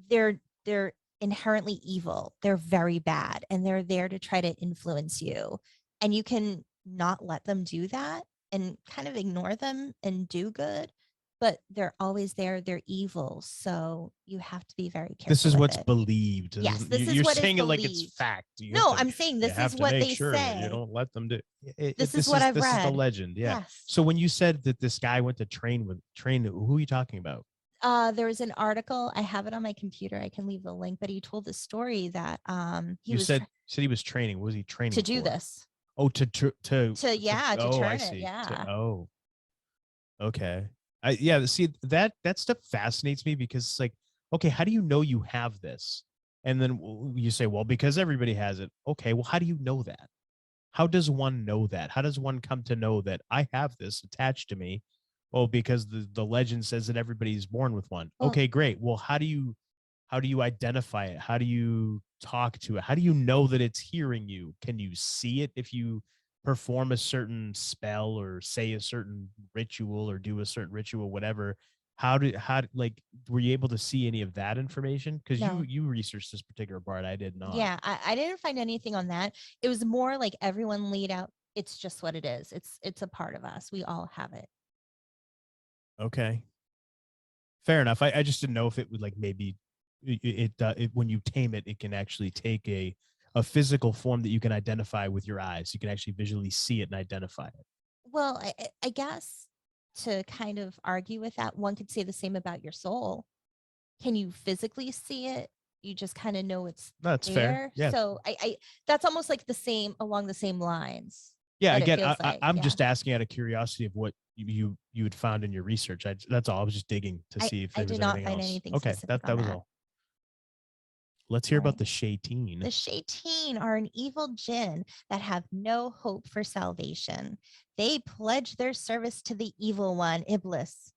They're inherently evil. They're very bad, and they're there to try to influence you. And you can not let them do that and kind of ignore them and do good, but they're always there. They're evil. So you have to be very careful. This is what's believed. Yes, this is you're what saying is it like believed. it's fact. No, I'm saying this is what they say. You don't let them do. This is what I've read. This is the legend. Yeah. Yes. So when you said that this guy went to train, who are you talking about? There was an article. I have it on my computer. I can leave the link, but he told the story that he said he was training. What was he training to do this? Oh, to turn it. Yeah. Okay. See that stuff fascinates me because it's like, okay, how do you know you have this? And then you say, well, because everybody has it. Okay, well, how do you know that? How does one know that? How does one come to know that I have this attached to me? Well, because the legend says that everybody's born with one. Okay, great. Well, how do you identify it? How do you talk to it? How do you know that it's hearing you? Can you see it if you perform a certain spell or say a certain ritual or do a certain ritual, whatever? Were you able to see any of that information? Because you researched this particular part. I did not. Yeah, I didn't find anything on that. It was more like everyone laid out. It's just what it is. It's a part of us. We all have it. Okay. Fair enough. I just didn't know if it would like maybe it when you tame it, it can actually take a physical form that you can identify with your eyes. You can actually visually see it and identify it. Well, I guess to kind of argue with that, one could say the same about your soul. Can you physically see it? You just kind of know it's that's there. Fair. Yeah. So I that's almost like along the same lines. Yeah. Again, I'm just asking out of curiosity of what you had found in your research. That's all. I was just digging to see if there was anything else. Find anything. Okay, that was all. Let's hear All about right. the Shateen. The Shateen are an evil jinn that have no hope for salvation. They pledge their service to the evil one, Iblis.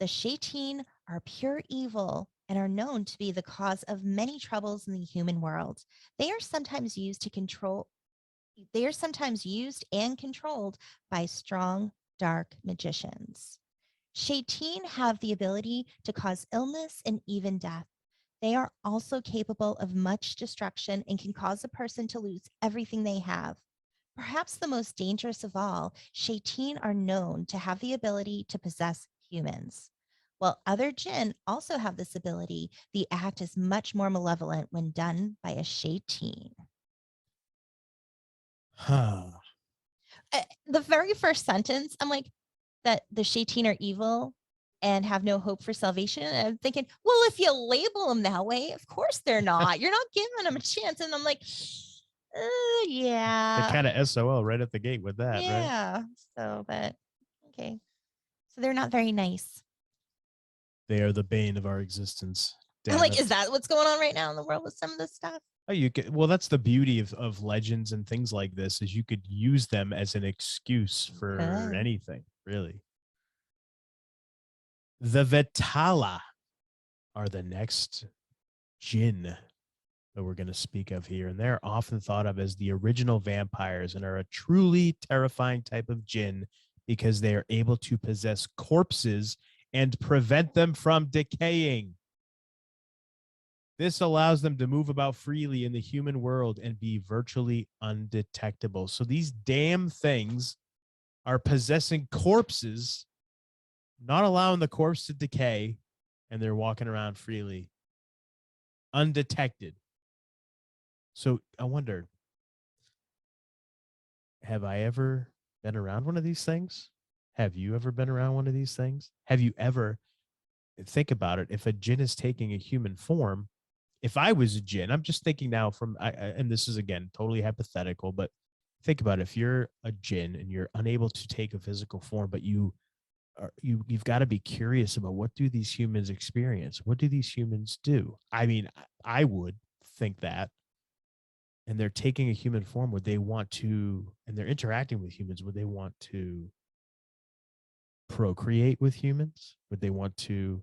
The Shateen are pure evil and are known to be the cause of many troubles in the human world. They are sometimes used to control they are sometimes used and controlled by strong, dark magicians. Shateen have the ability to cause illness and even death. They are also capable of much destruction and can cause a person to lose everything they have. Perhaps the most dangerous of all, Shateen are known to have the ability to possess humans. While other jinn also have this ability, the act is much more malevolent when done by a Shateen. Huh. The very first sentence, I'm like, that the Shateen are evil and have no hope for salvation. And I'm thinking, well, if you label them that way, of course they're not. You're not giving them a chance. And I'm like, They yeah. kind of SOL right at the gate with that, right? Yeah. So, but okay. So they're not very nice. They are the bane of our existence. I'm Damn like, it. is that what's going on right now in the world with some of this stuff? Oh, you could, well, that's the beauty of legends and things like this is you could use them as an excuse for Good. anything, really. The Vittala are the next jinn that we're going to speak of here, and they're often thought of as the original vampires and are a truly terrifying type of jinn because they are able to possess corpses and prevent them from decaying. This allows them to move about freely in the human world and be virtually undetectable. So these damn things are possessing corpses, not allowing the corpse to decay, and they're walking around freely, undetected. So I wonder, have I ever been around one of these things? Have you ever been around one of these things? Have you ever, think about it, if a jinn is taking a human form, if I was a jinn, I'm just thinking now and this is again totally hypothetical, but think about it. If you're a jinn and you're unable to take a physical form, but you've got to be curious about what do these humans experience? What do these humans do? I mean, I would think that. And they're taking a human form, would they want to, and they're interacting with humans, would they want to procreate with humans? Would they want to,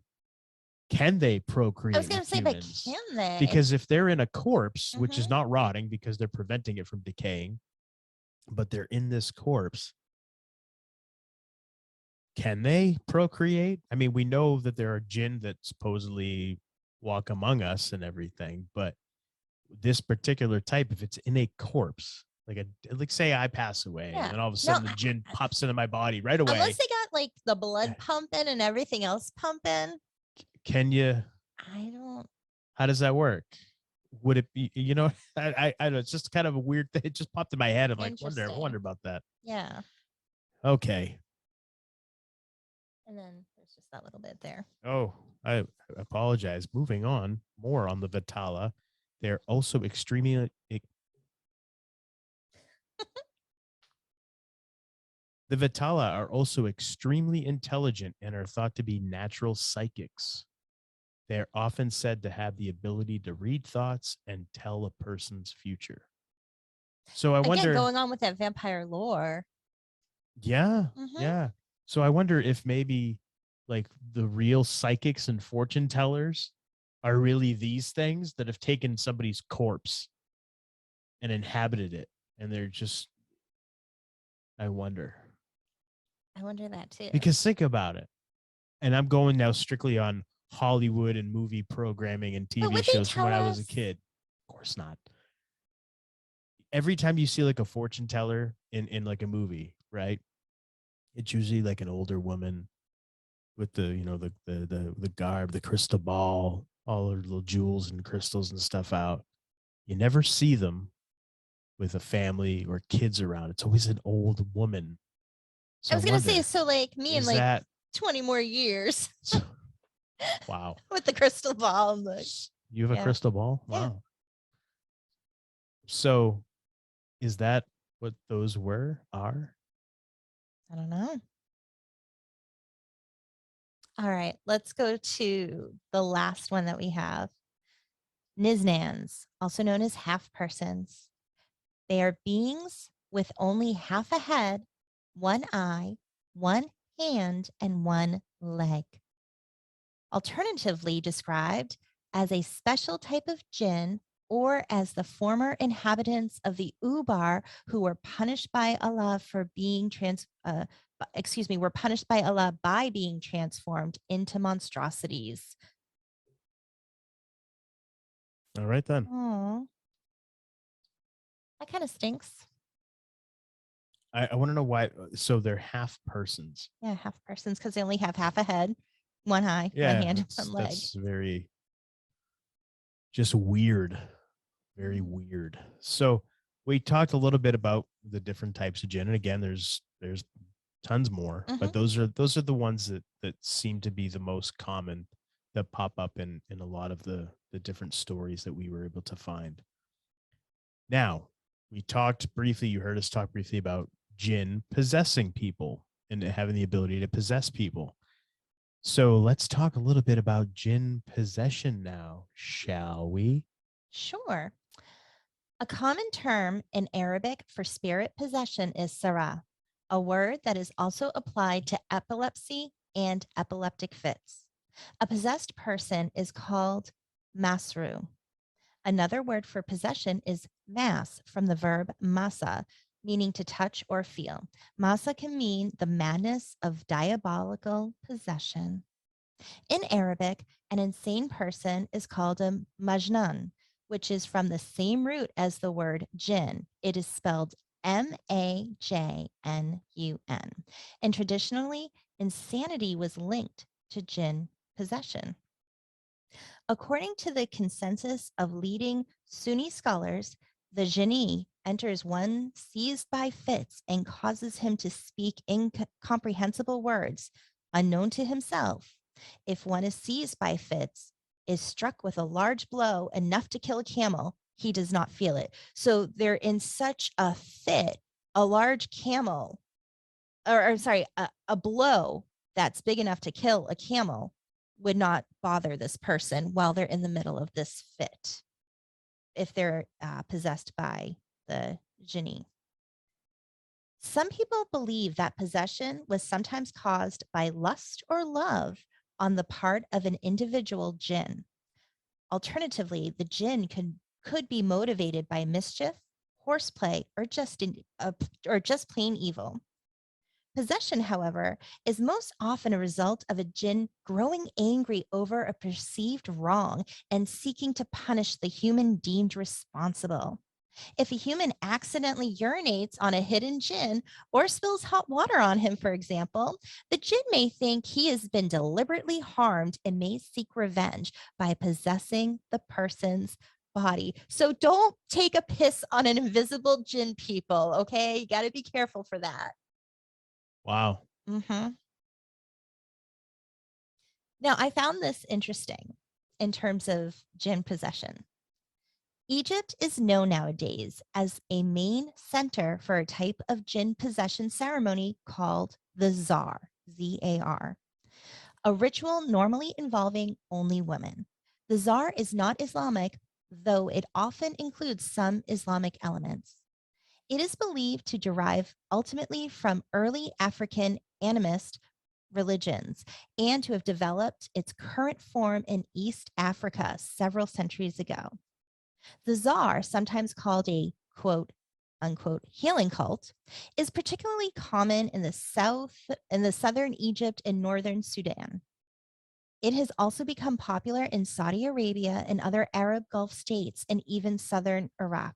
can they procreate I was going to with say, but humans? can they? Because if they're in a corpse, which is Mhm. not rotting because they're preventing it from decaying, but they're in this corpse, can they procreate? I mean, we know that there are jinn that supposedly walk among us and everything, but this particular type, if it's in a corpse, like say I pass away, Yeah. and then all of a No, sudden the jinn pops into my body right away. unless they got like the blood pumping and everything else pumping. Can you? I don't. How does that work? Would it be? You know, I know it's just kind of a weird thing. It just popped in my head. I'm like, wonder about that. Yeah. Okay. And then there's just that little bit there. Oh, I apologize. Moving on, more on the Vittala. They're also extremely. The Vittala are also extremely intelligent and are thought to be natural psychics. They are often said to have the ability to read thoughts and tell a person's future. So I wonder. Again, going on with that vampire lore. Yeah, Mhm. yeah. So I wonder if maybe like the real psychics and fortune tellers are really these things that have taken somebody's corpse and inhabited it, and they're just. I wonder. I wonder that too. Because think about it, and I'm going now strictly on Hollywood and movie programming and But TV would they shows from tell when I was a us? kid. Of course not. Every time you see like a fortune teller in like a movie, right? It's usually like an older woman with the the garb, the crystal ball, all her little jewels and crystals and stuff out. You never see them with a family or kids around. It's always an old woman. So I was going to say, so like me in is like that 20 more years wow? with the crystal ball. I'm like, You have a yeah. crystal ball? Yeah. Wow. So is that what those are? I don't know. All right, let's go to the last one that we have. Niznans, also known as half persons. They are beings with only half a head, one eye, one hand, and one leg. Alternatively described as a special type of jinn or as the former inhabitants of the Ubar who were punished by Allah for being were punished by Allah by being transformed into monstrosities. All right then. Oh, that kind of stinks. I want to know why. So they're half persons. Yeah, half persons because they only have half a head, one eye, one Yeah, hand, and one leg. that's very just weird. Very weird. So we talked a little bit about the different types of jinn, and again, there's tons more, but those are the ones that seem to be the most common that pop up in a lot of the different stories that we were able to find. Now, we talked briefly, you heard us talk briefly about jinn possessing people and having the ability to possess people. So let's talk a little bit about jinn possession now, shall we? Sure. A common term in Arabic for spirit possession is sarah, a word that is also applied to epilepsy and epileptic fits. A possessed person is called masru. Another word for possession is mas, from the verb masa, meaning to touch or feel. Masa can mean the madness of diabolical possession. In Arabic, an insane person is called a majnun, which is from the same root as the word jinn. It is spelled Majnun. And traditionally, insanity was linked to jinn possession. According to the consensus of leading Sunni scholars, the jinni enters one seized by fits and causes him to speak incomprehensible words unknown to himself. If one is seized by fits, is struck with a large blow enough to kill a camel, he does not feel it. So they're in such a fit, a large camel, a blow that's big enough to kill a camel would not bother this person while they're in the middle of this fit if they're possessed by the jinni. Some people believe that possession was sometimes caused by lust or love on the part of an individual jinn. Alternatively, the jinn could be motivated by mischief, horseplay, or just plain evil. Possession, however, is most often a result of a jinn growing angry over a perceived wrong and seeking to punish the human deemed responsible. If a human accidentally urinates on a hidden jinn or spills hot water on him, for example, the jinn may think he has been deliberately harmed and may seek revenge by possessing the person's body. So don't take a piss on an invisible jinn, people, okay? You got to be careful for that. Wow. Now, I found this interesting in terms of jinn possession. Egypt is known nowadays as a main center for a type of jinn possession ceremony called the Zar, Z-A-R, a ritual normally involving only women. The Zar is not Islamic, though it often includes some Islamic elements. It is believed to derive ultimately from early African animist religions and to have developed its current form in East Africa several centuries ago. The Zar, sometimes called a quote unquote healing cult, is particularly common in the southern Egypt and northern Sudan. It has also become popular in Saudi Arabia and other Arab Gulf states and even southern Iraq.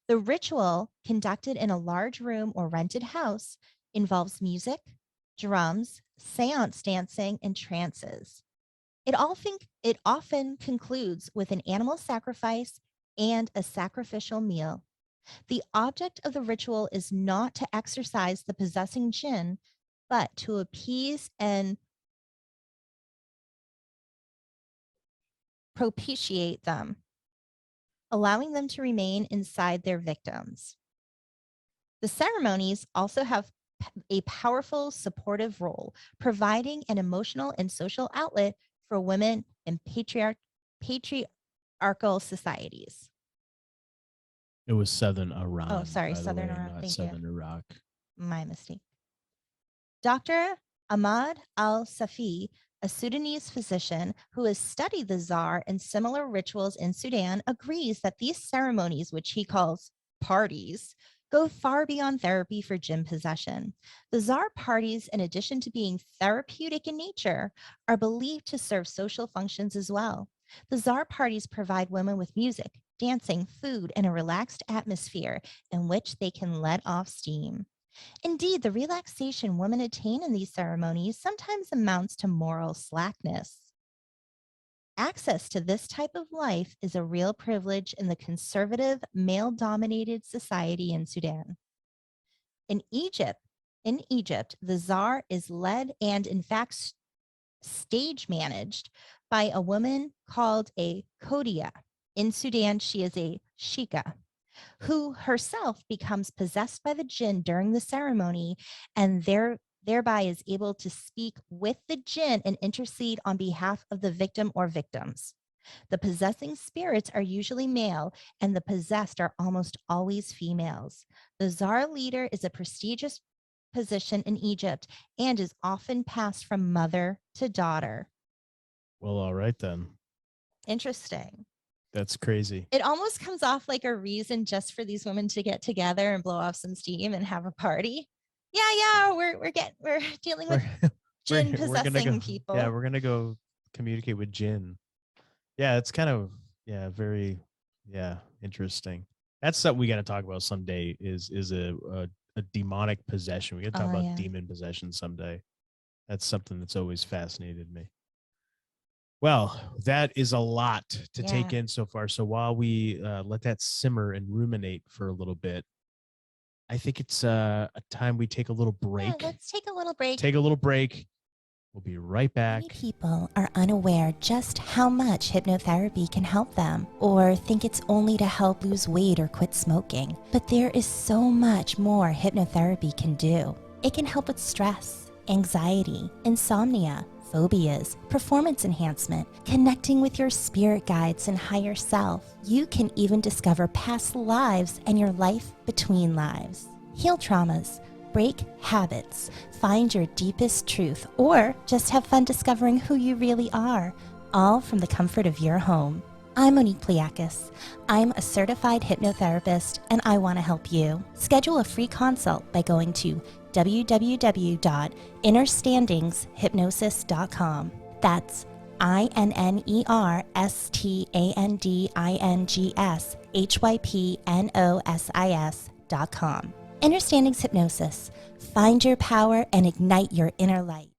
The ritual, conducted in a large room or rented house, involves music, drums, seance dancing, and trances. It often concludes with an animal sacrifice and a sacrificial meal. The object of the ritual is not to exorcise the possessing jinn, but to appease and propitiate them, allowing them to remain inside their victims. The ceremonies also have a powerful supportive role, providing an emotional and social outlet for women in archal societies. It was Southern Iran, Oh, sorry, by the Southern way, Iran. not Thank you. Southern Iraq. My mistake. Dr. Ahmad al-Safi, a Sudanese physician who has studied the czar and similar rituals in Sudan, agrees that these ceremonies, which he calls parties, go far beyond therapy for jinn possession. The czar parties, in addition to being therapeutic in nature, are believed to serve social functions as well. The czar parties provide women with music, dancing, food, and a relaxed atmosphere in which they can let off steam. Indeed, the relaxation women attain in these ceremonies sometimes amounts to moral slackness. Access to this type of life is a real privilege in the conservative, male-dominated society in Sudan. In Egypt, the czar is led and in fact stage managed by a woman called a Kodia. In Sudan, she is a Shika, who herself becomes possessed by the jinn during the ceremony and thereby is able to speak with the jinn and intercede on behalf of the victim or victims. The possessing spirits are usually male and the possessed are almost always females. The czar leader is a prestigious position in Egypt and is often passed from mother to daughter. Well, all right then. Interesting. That's crazy. It almost comes off like a reason just for these women to get together and blow off some steam and have a party. Yeah, we're dealing with jinn possessing people. Yeah, we're gonna go communicate with jinn. Yeah, it's kind of very interesting. That's something we got to talk about someday. Is a demonic possession. We got to talk about demon possession someday. That's something that's always fascinated me. Well, that is a lot to take in so far. So while we let that simmer and ruminate for a little bit, I think it's a time we take a little break. Yeah, let's take a little break. Take a little break. We'll be right back. Many people are unaware just how much hypnotherapy can help them, or think it's only to help lose weight or quit smoking. But there is so much more hypnotherapy can do. It can help with stress, anxiety, insomnia, phobias, performance enhancement, connecting with your spirit guides and higher self. You can even discover past lives and your life between lives. Heal traumas, break habits, find your deepest truth, or just have fun discovering who you really are, all from the comfort of your home. I'm Monique Pliakis. I'm a certified hypnotherapist, and I want to help you. Schedule a free consult by going to www.innerstandingshypnosis.com. That's INNERSTANDINGSHYPNOSIS.com. Innerstandings Hypnosis. Find your power and ignite your inner light.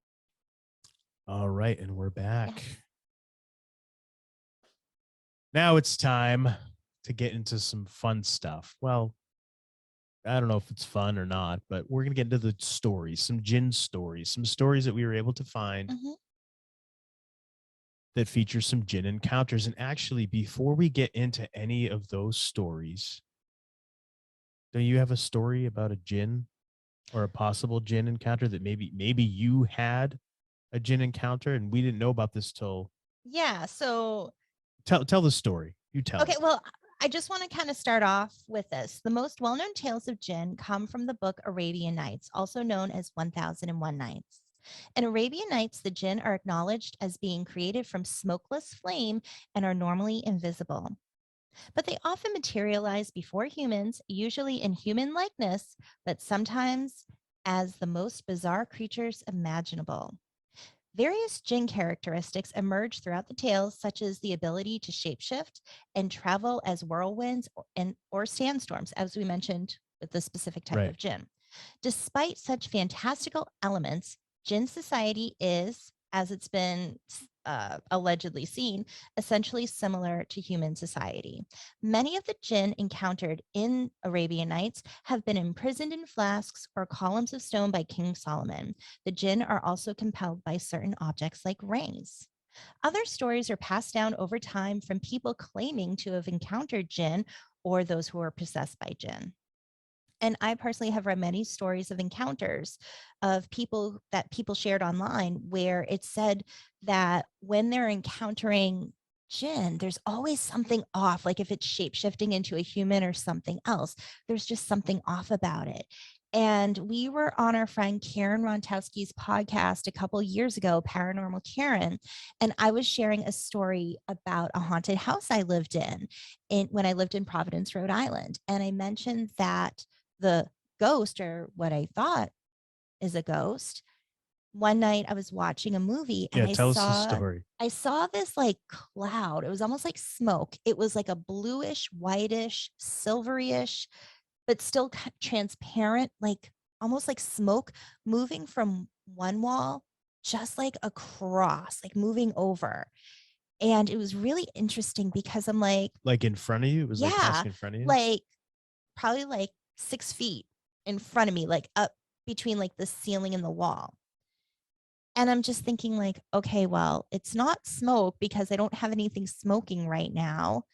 All right, and we're back. Yes. Now it's time to get into some fun stuff. Well, I don't know if it's fun or not, but we're going to get into the stories, some jinn stories, some stories that we were able to find that feature some jinn encounters. And actually, before we get into any of those stories, do you have a story about a jinn or a possible jinn encounter that maybe you had a jinn encounter and we didn't know about this till? Yeah. So tell the story. You tell. Okay. Well, I just want to kind of start off with this. The most well-known tales of jinn come from the book Arabian Nights, also known as 1001 Nights. In Arabian Nights, the jinn are acknowledged as being created from smokeless flame and are normally invisible. But they often materialize before humans, usually in human likeness, but sometimes as the most bizarre creatures imaginable. Various jinn characteristics emerge throughout the tales, such as the ability to shapeshift and travel as whirlwinds or sandstorms, as we mentioned with the specific type of jinn. Despite such fantastical elements, jinn society is, as it's been allegedly seen, essentially similar to human society. Many of the jinn encountered in Arabian Nights have been imprisoned in flasks or columns of stone by King Solomon. The jinn are also compelled by certain objects like rings. Other stories are passed down over time from people claiming to have encountered jinn or those who are possessed by jinn. And I personally have read many stories of encounters of people shared online where it said that when they're encountering Jinn, there's always something off. Like if it's shape shifting into a human or something else, there's just something off about it. And we were on our friend Karen Rontowski's podcast a couple years ago, Paranormal Karen, and I was sharing a story about a haunted house I lived in when I lived in Providence, Rhode Island. And I mentioned that the ghost, or what I thought is a ghost, one night I was watching a movie and Yeah, tell us the story. I saw this like cloud. It was almost like smoke. It was like a bluish, whitish, silveryish, but still transparent, like almost like smoke moving from one wall just like across, like moving over. And it was really interesting because I'm like in front of you? It was like yeah, passing in front of you? like probably like 6 feet in front of me, like up between like the ceiling and the wall. And I'm just thinking like, okay, well, it's not smoke because I don't have anything smoking right now.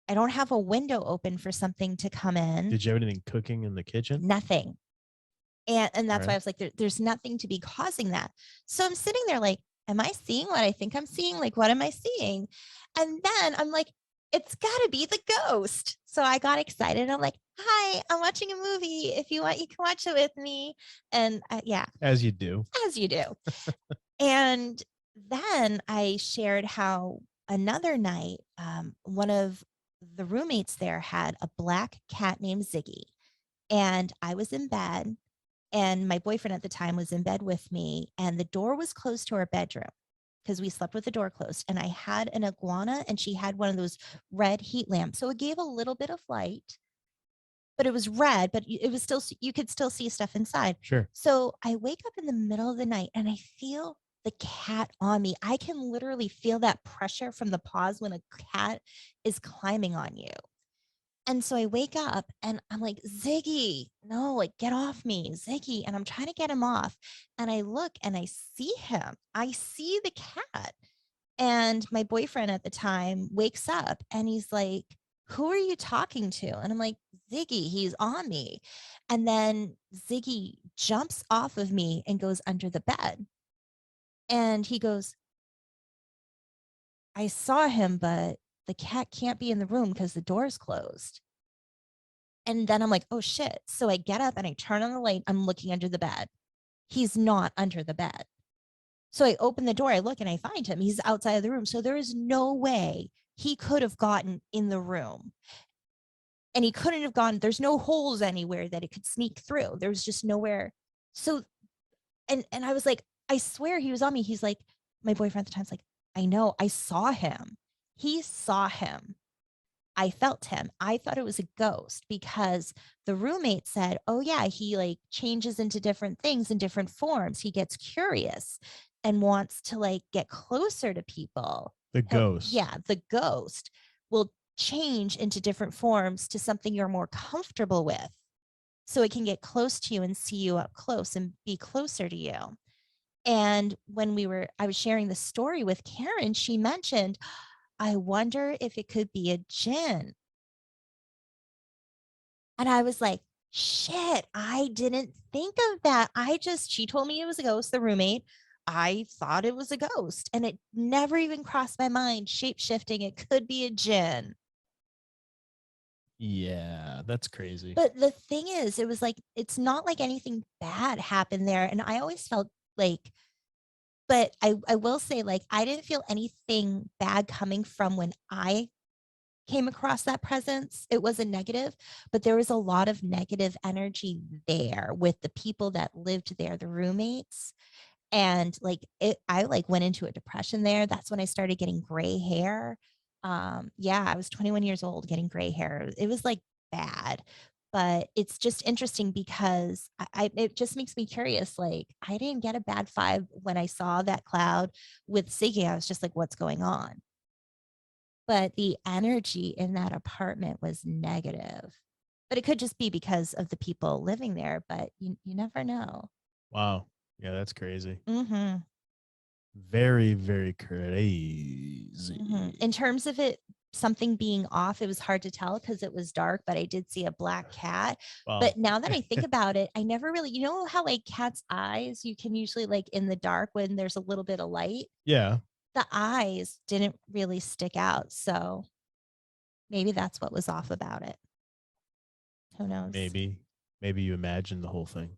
I don't have a window open for something to come in. Did you have anything cooking in the kitchen? Nothing. And that's why I Right. was like, there's nothing to be causing that. So I'm sitting there like, am I seeing what I think I'm seeing? Like, what am I seeing? And then I'm like, it's got to be the ghost. So I got excited. I'm like, hi, I'm watching a movie. If you want, you can watch it with me. And yeah, As you do. as you do. And then I shared how another night, one of the roommates there had a black cat named Ziggy. And I was in bed, and my boyfriend at the time was in bed with me, and the door was closed to our bedroom because we slept with the door closed. And I had an iguana, and she had one of those red heat lamps. So it gave a little bit of light, but it was red, but it was still, you could still see stuff inside. Sure. So I wake up in the middle of the night and I feel the cat on me. I can literally feel that pressure from the paws when a cat is climbing on you. And so I wake up and I'm like, Ziggy, no, like get off me, Ziggy. And I'm trying to get him off. And I look and I see him. I see the cat. And my boyfriend at the time wakes up and he's like, who are you talking to? And I'm like, Ziggy, he's on me. And then Ziggy jumps off of me and goes under the bed. And he goes, I saw him, but the cat can't be in the room because the door's closed. And then I'm like, oh shit. So I get up and I turn on the light. I'm looking under the bed. He's not under the bed. So I open the door, I look and I find him. He's outside of the room. So there is no way he could have gotten in the room. And he couldn't have gone, there's no holes anywhere that it could sneak through. There's just nowhere. So, and I was like, I swear he was on me. He's like, my boyfriend at the time's like, I know, I saw him. He saw him. I felt him. I thought it was a ghost because the roommate said, oh yeah, he like changes into different things in different forms. He gets curious and wants to like get closer to people. The ghost. Yeah, the ghost will change into different forms to something you're more comfortable with. So it can get close to you and see you up close and be closer to you. And when I was sharing the story with Karen, she mentioned, I wonder if it could be a Djinn. And I was like, shit, I didn't think of that. She told me it was a ghost, the roommate. I thought it was a ghost, and it never even crossed my mind. Shape shifting, it could be a Djinn. Yeah, that's crazy. But the thing is, it was like, it's not like anything bad happened there. And I always felt like, but I will say, like, I didn't feel anything bad coming from when I came across that presence. It wasn't negative, but there was a lot of negative energy there with the people that lived there, the roommates. And like I like went into a depression there. That's when I started getting gray hair. Yeah, I was 21 years old getting gray hair. It was like bad. But it's just interesting because it just makes me curious. Like, I didn't get a bad vibe when I saw that cloud with Siggy. I was just like, what's going on? But the energy in that apartment was negative. But it could just be because of the people living there, but you never know. Wow. Yeah, that's crazy. Mm-hmm. Very, very crazy. Mm-hmm. In terms of it, something being off, it was hard to tell because it was dark, but I did see a black cat. Wow. But now that I think about it, I never really, you know how like cat's eyes, you can usually like in the dark when there's a little bit of light. Yeah. the eyes didn't really stick out. So maybe that's what was off about it. Who knows? Maybe you imagined the whole thing.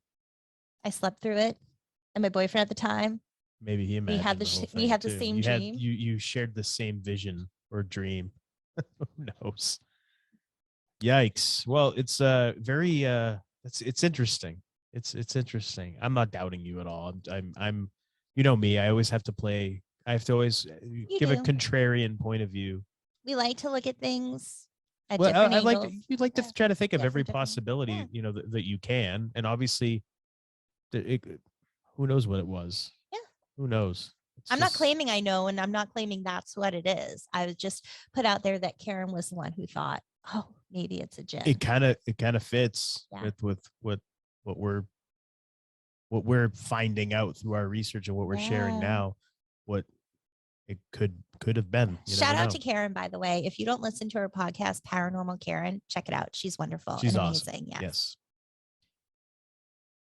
I slept through it. And my boyfriend at the time, Maybe he imagined the whole thing we had the too. same You had dream. you shared the same vision or dream. Who knows? Yikes. Well, it's very it's interesting. It's interesting. I'm not doubting you at all. I'm you know me, I always have to play. I have to always You give a do. contrarian point of view. We like to look at things at Well, different I like angles. you'd like Yeah. to try to think of every Different. possibility, Yeah. you know, that you can, and obviously, who knows what it was? Yeah. Who knows? I'm not claiming I know, and I'm not claiming that's what it is. I was just put out there that Karen was the one who thought, oh, maybe it's a djinn. It kind of fits with what we're finding out through our research and what we're sharing now. What it could have been. Shout out to Karen, by the way. If you don't listen to her podcast, Paranormal Karen, check it out. She's wonderful. She's and awesome. Amazing. Yes.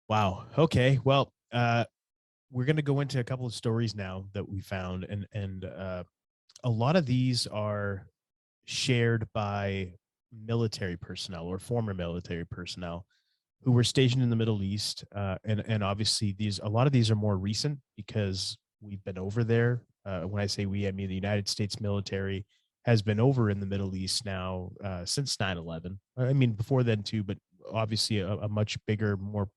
Wow. Okay. Well, we're going to go into a couple of stories now that we found, and a lot of these are shared by military personnel or former military personnel who were stationed in the Middle East, and obviously a lot of these are more recent because we've been over there. When I say we, I mean the United States military has been over in the Middle East now since 9/11. I mean before then too, but obviously a much bigger, more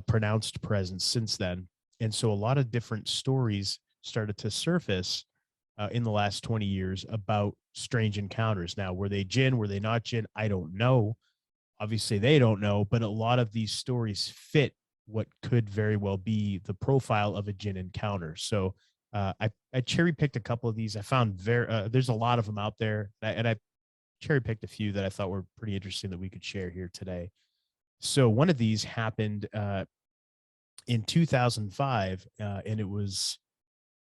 pronounced presence since then. And so a lot of different stories started to surface in the last 20 years about strange encounters. Now, were they djinn? Were they not djinn? I don't know. Obviously, they don't know, but a lot of these stories fit what could very well be the profile of a djinn encounter. So I cherry picked a couple of these. I found there's a lot of them out there, and I cherry picked a few that I thought were pretty interesting that we could share here today. So one of these happened in 2005, and it was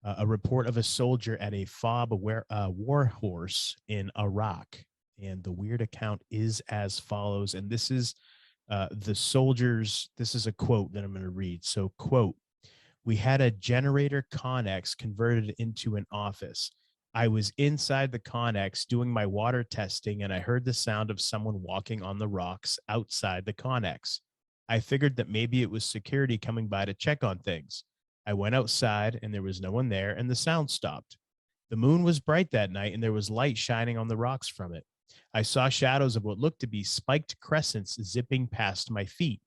a report of a soldier at a fob war horse in Iraq. And the weird account is as follows. And this is the soldiers. This is a quote that I'm going to read. So, quote, "We had a generator Connex converted into an office. I was inside the Connex doing my water testing, and I heard the sound of someone walking on the rocks outside the Connex. I figured that maybe it was security coming by to check on things. I went outside, and there was no one there, and the sound stopped. The moon was bright that night, and there was light shining on the rocks from it. I saw shadows of what looked to be spiked crescents zipping past my feet.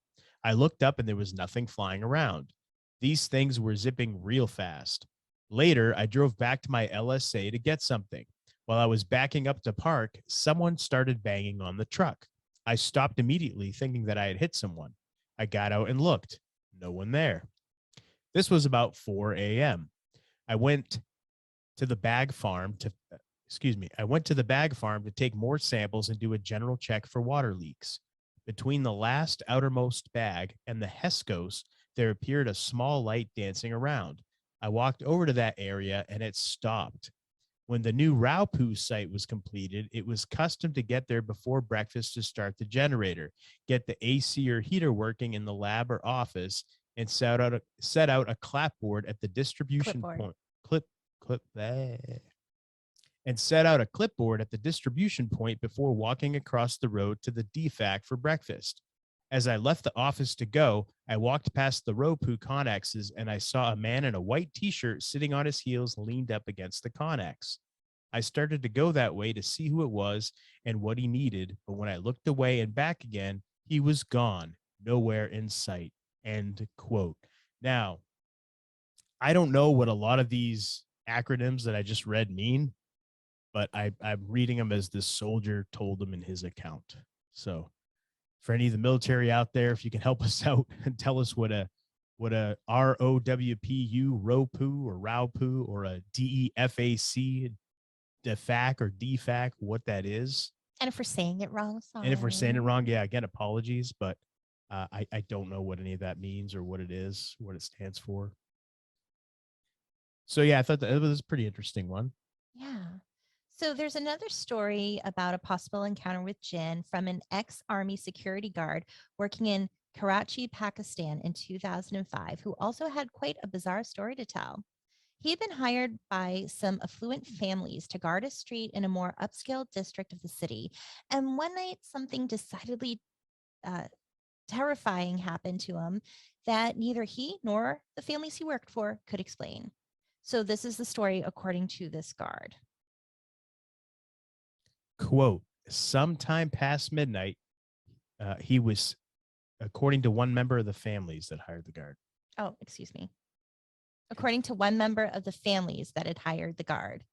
I looked up, and there was nothing flying around. These things were zipping real fast. Later, I drove back to my LSA to get something. While I was backing up to park, someone started banging on the truck. I stopped immediately, thinking that I had hit someone. I got out and looked. No one there. This was about 4 a.m. I went to the bag farm to take more samples and do a general check for water leaks. Between the last outermost bag and the Hescos, there appeared a small light dancing around. I walked over to that area and it stopped. When the new Raupu site was completed, it was custom to get there before breakfast to start the generator, get the AC or heater working in the lab or office, and set out a clapboard at the distribution point. And set out a clipboard at the distribution point before walking across the road to the DFAC for breakfast. As I left the office to go, I walked past the Roku Connexes and I saw a man in a white t-shirt sitting on his heels leaned up against the Connex. I started to go that way to see who it was and what he needed, but when I looked away and back again, he was gone, nowhere in sight." End quote. Now, I don't know what a lot of these acronyms that I just read mean, but I'm reading them as this soldier told them in his account. So for any of the military out there, if you can help us out and tell us what a ROWPU, ROPU or RAUPU or a DEFAC, DFAC or DFAC, what that is. And if we're saying it wrong, sorry. And if we're saying it wrong, yeah, again, apologies, but I don't know what any of that means or what it is, what it stands for. So yeah, I thought that it was a pretty interesting one. Yeah. So there's another story about a possible encounter with djinn from an ex-army security guard working in Karachi, Pakistan in 2005, who also had quite a bizarre story to tell. He had been hired by some affluent families to guard a street in a more upscale district of the city. And one night, something decidedly uh, terrifying happened to him that neither he nor the families he worked for could explain. So, this is the story according to this guard. Quote, sometime past midnight, he was, according to one member of the families that hired the guard. Oh, excuse me. According to one member of the families that had hired the guard.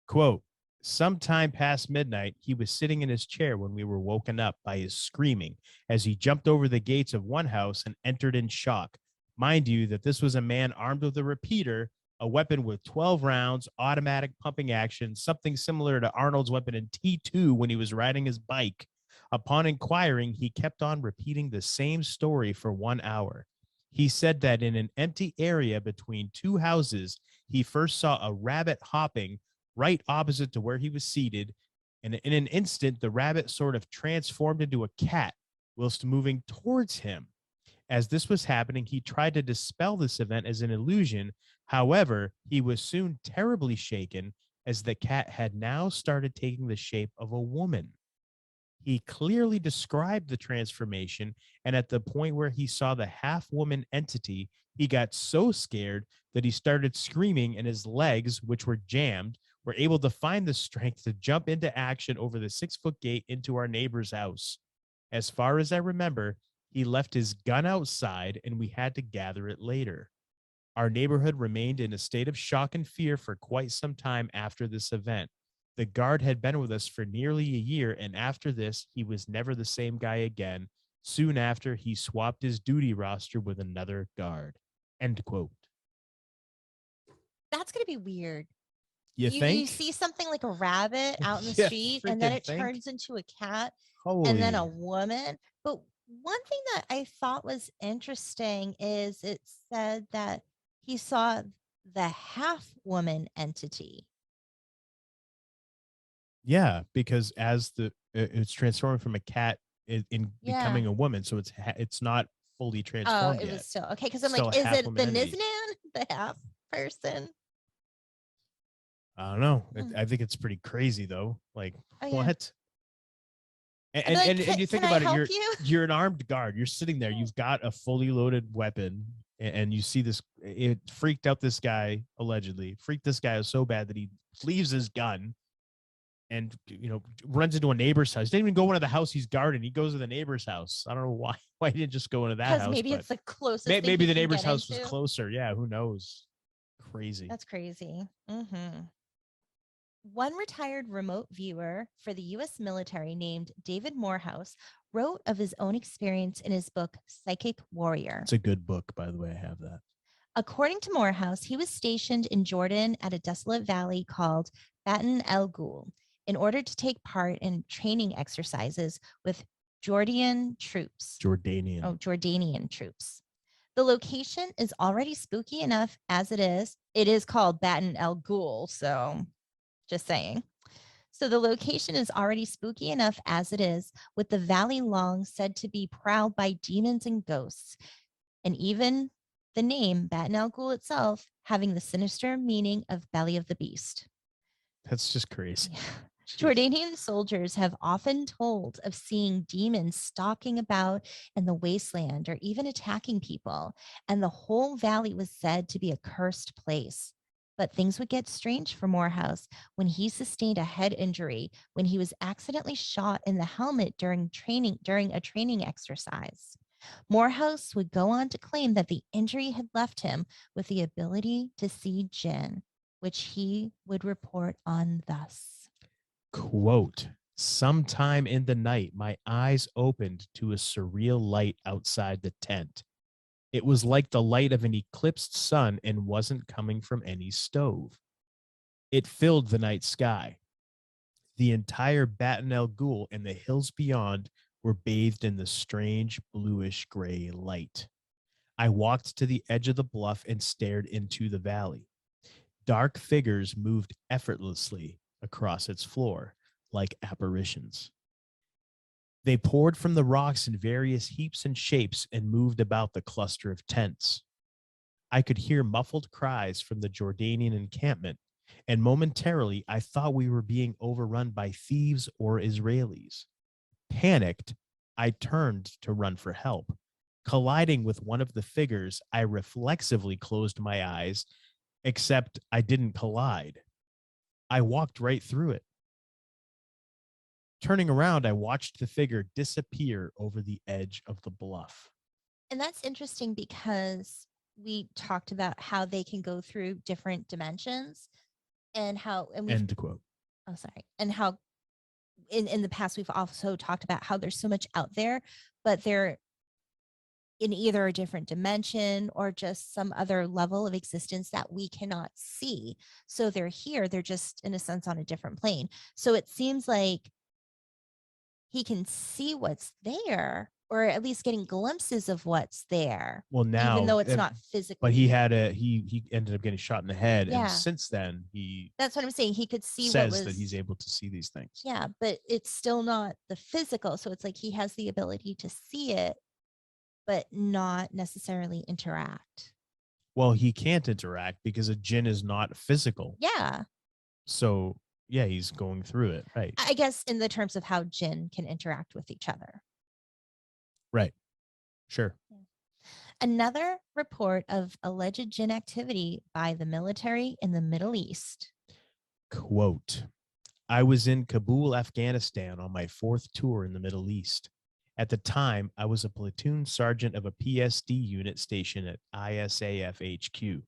Quote, sometime past midnight, he was sitting in his chair when we were woken up by his screaming as he jumped over the gates of one house and entered in shock. Mind you, that this was a man armed with a repeater, a weapon with 12 rounds, automatic pumping action, something similar to Arnold's weapon in T2 when he was riding his bike. Upon inquiring, he kept on repeating the same story for 1 hour. He said that in an empty area between two houses, he first saw a rabbit hopping right opposite to where he was seated, and in an instant, the rabbit sort of transformed into a cat whilst moving towards him. As this was happening, he tried to dispel this event as an illusion. However, he was soon terribly shaken as the cat had now started taking the shape of a woman. He clearly described the transformation, and at the point where he saw the half-woman entity, he got so scared that he started screaming, and his legs, which were jammed, were able to find the strength to jump into action over the 6-foot gate into our neighbor's house. As far as I remember, he left his gun outside, and we had to gather it later. Our neighborhood remained in a state of shock and fear for quite some time after this event. The guard had been with us for nearly a year, and after this, he was never the same guy again. Soon after, he swapped his duty roster with another guard. End quote. That's going to be weird. You think? You see something like a rabbit out in the Yeah, street, and then freaking it think. turns into a cat Holy. and then a woman. But one thing that I thought was interesting is it said that he saw the half woman entity. Yeah, because as it's transforming from a cat in becoming a woman, so it's not fully transformed it yet. was still okay, because I'm Still like, a is it half-woman the entity. Niznan, the half person? I don't know. Hmm. I think it's pretty crazy though. Like, Oh, yeah. what? I'd be like, And you think can I about it, help you? you're an armed guard. You're sitting there. You've got a fully loaded weapon, and you see this. It freaked out this guy, allegedly. Freaked this guy out so bad that he leaves his gun and, runs into a neighbor's house. He didn't even go into the house he's guarding. He goes to the neighbor's house. I don't know why he didn't just go into that house. Because maybe it's the closest. Maybe the he can neighbor's get house into. was closer. Yeah, who knows? Crazy. That's crazy. Mm-hmm. One retired remote viewer for the U.S. military named David Morehouse wrote of his own experience in his book, Psychic Warrior. It's a good book, by the way. I have that. According to Morehouse, he was stationed in Jordan at a desolate valley called Baton el Ghul in order to take part in training exercises with Jordanian troops. Jordanian troops. The location is already spooky enough as it is. It is called Baton el Ghul, so just saying. So the location is already spooky enough as it is, with the valley long said to be prowled by demons and ghosts, and even the name Baton el Ghul itself having the sinister meaning of belly of the beast. That's just crazy. Yeah. Jordanian soldiers have often told of seeing demons stalking about in the wasteland or even attacking people, and the whole valley was said to be a cursed place. But things would get strange for Morehouse when he sustained a head injury when he was accidentally shot in the helmet during a training exercise. Morehouse would go on to claim that the injury had left him with the ability to see Djinn, which he would report on thus. Quote, sometime in the night, my eyes opened to a surreal light outside the tent. It was like the light of an eclipsed sun and wasn't coming from any stove. It filled the night sky. The entire Baton el Ghul and the hills beyond were bathed in the strange bluish gray light. I walked to the edge of the bluff and stared into the valley. Dark figures moved effortlessly across its floor like apparitions. They poured from the rocks in various heaps and shapes and moved about the cluster of tents. I could hear muffled cries from the Jordanian encampment, and momentarily I thought we were being overrun by thieves or Israelis. Panicked, I turned to run for help. Colliding with one of the figures, I reflexively closed my eyes, except I didn't collide. I walked right through it. Turning around, I watched the figure disappear over the edge of the bluff. And that's interesting because we talked about how they can go through different dimensions and how, and we've, End quote. oh, sorry. And how in the past, we've also talked about how there's so much out there, but they're in either a different dimension or just some other level of existence that we cannot see. So they're here, they're just in a sense on a different plane. So it seems like he can see what's there, or at least getting glimpses of what's there. Well, now, even though it's not physically. But he had he ended up getting shot in the head, Yeah. and since then he That's what I'm saying. He could see says what was, that he's able to see these things. yeah, but it's still not the physical. So it's like he has the ability to see it, but not necessarily interact. Well, he can't interact because a djinn is not physical. Yeah. So yeah, he's going through it, right? I guess in the terms of how djinn can interact with each other. Right. Sure. Another report of alleged djinn activity by the military in the Middle East. Quote, I was in Kabul, Afghanistan on my 4th tour in the Middle East. At the time, I was a platoon sergeant of a PSD unit stationed at ISAF HQ.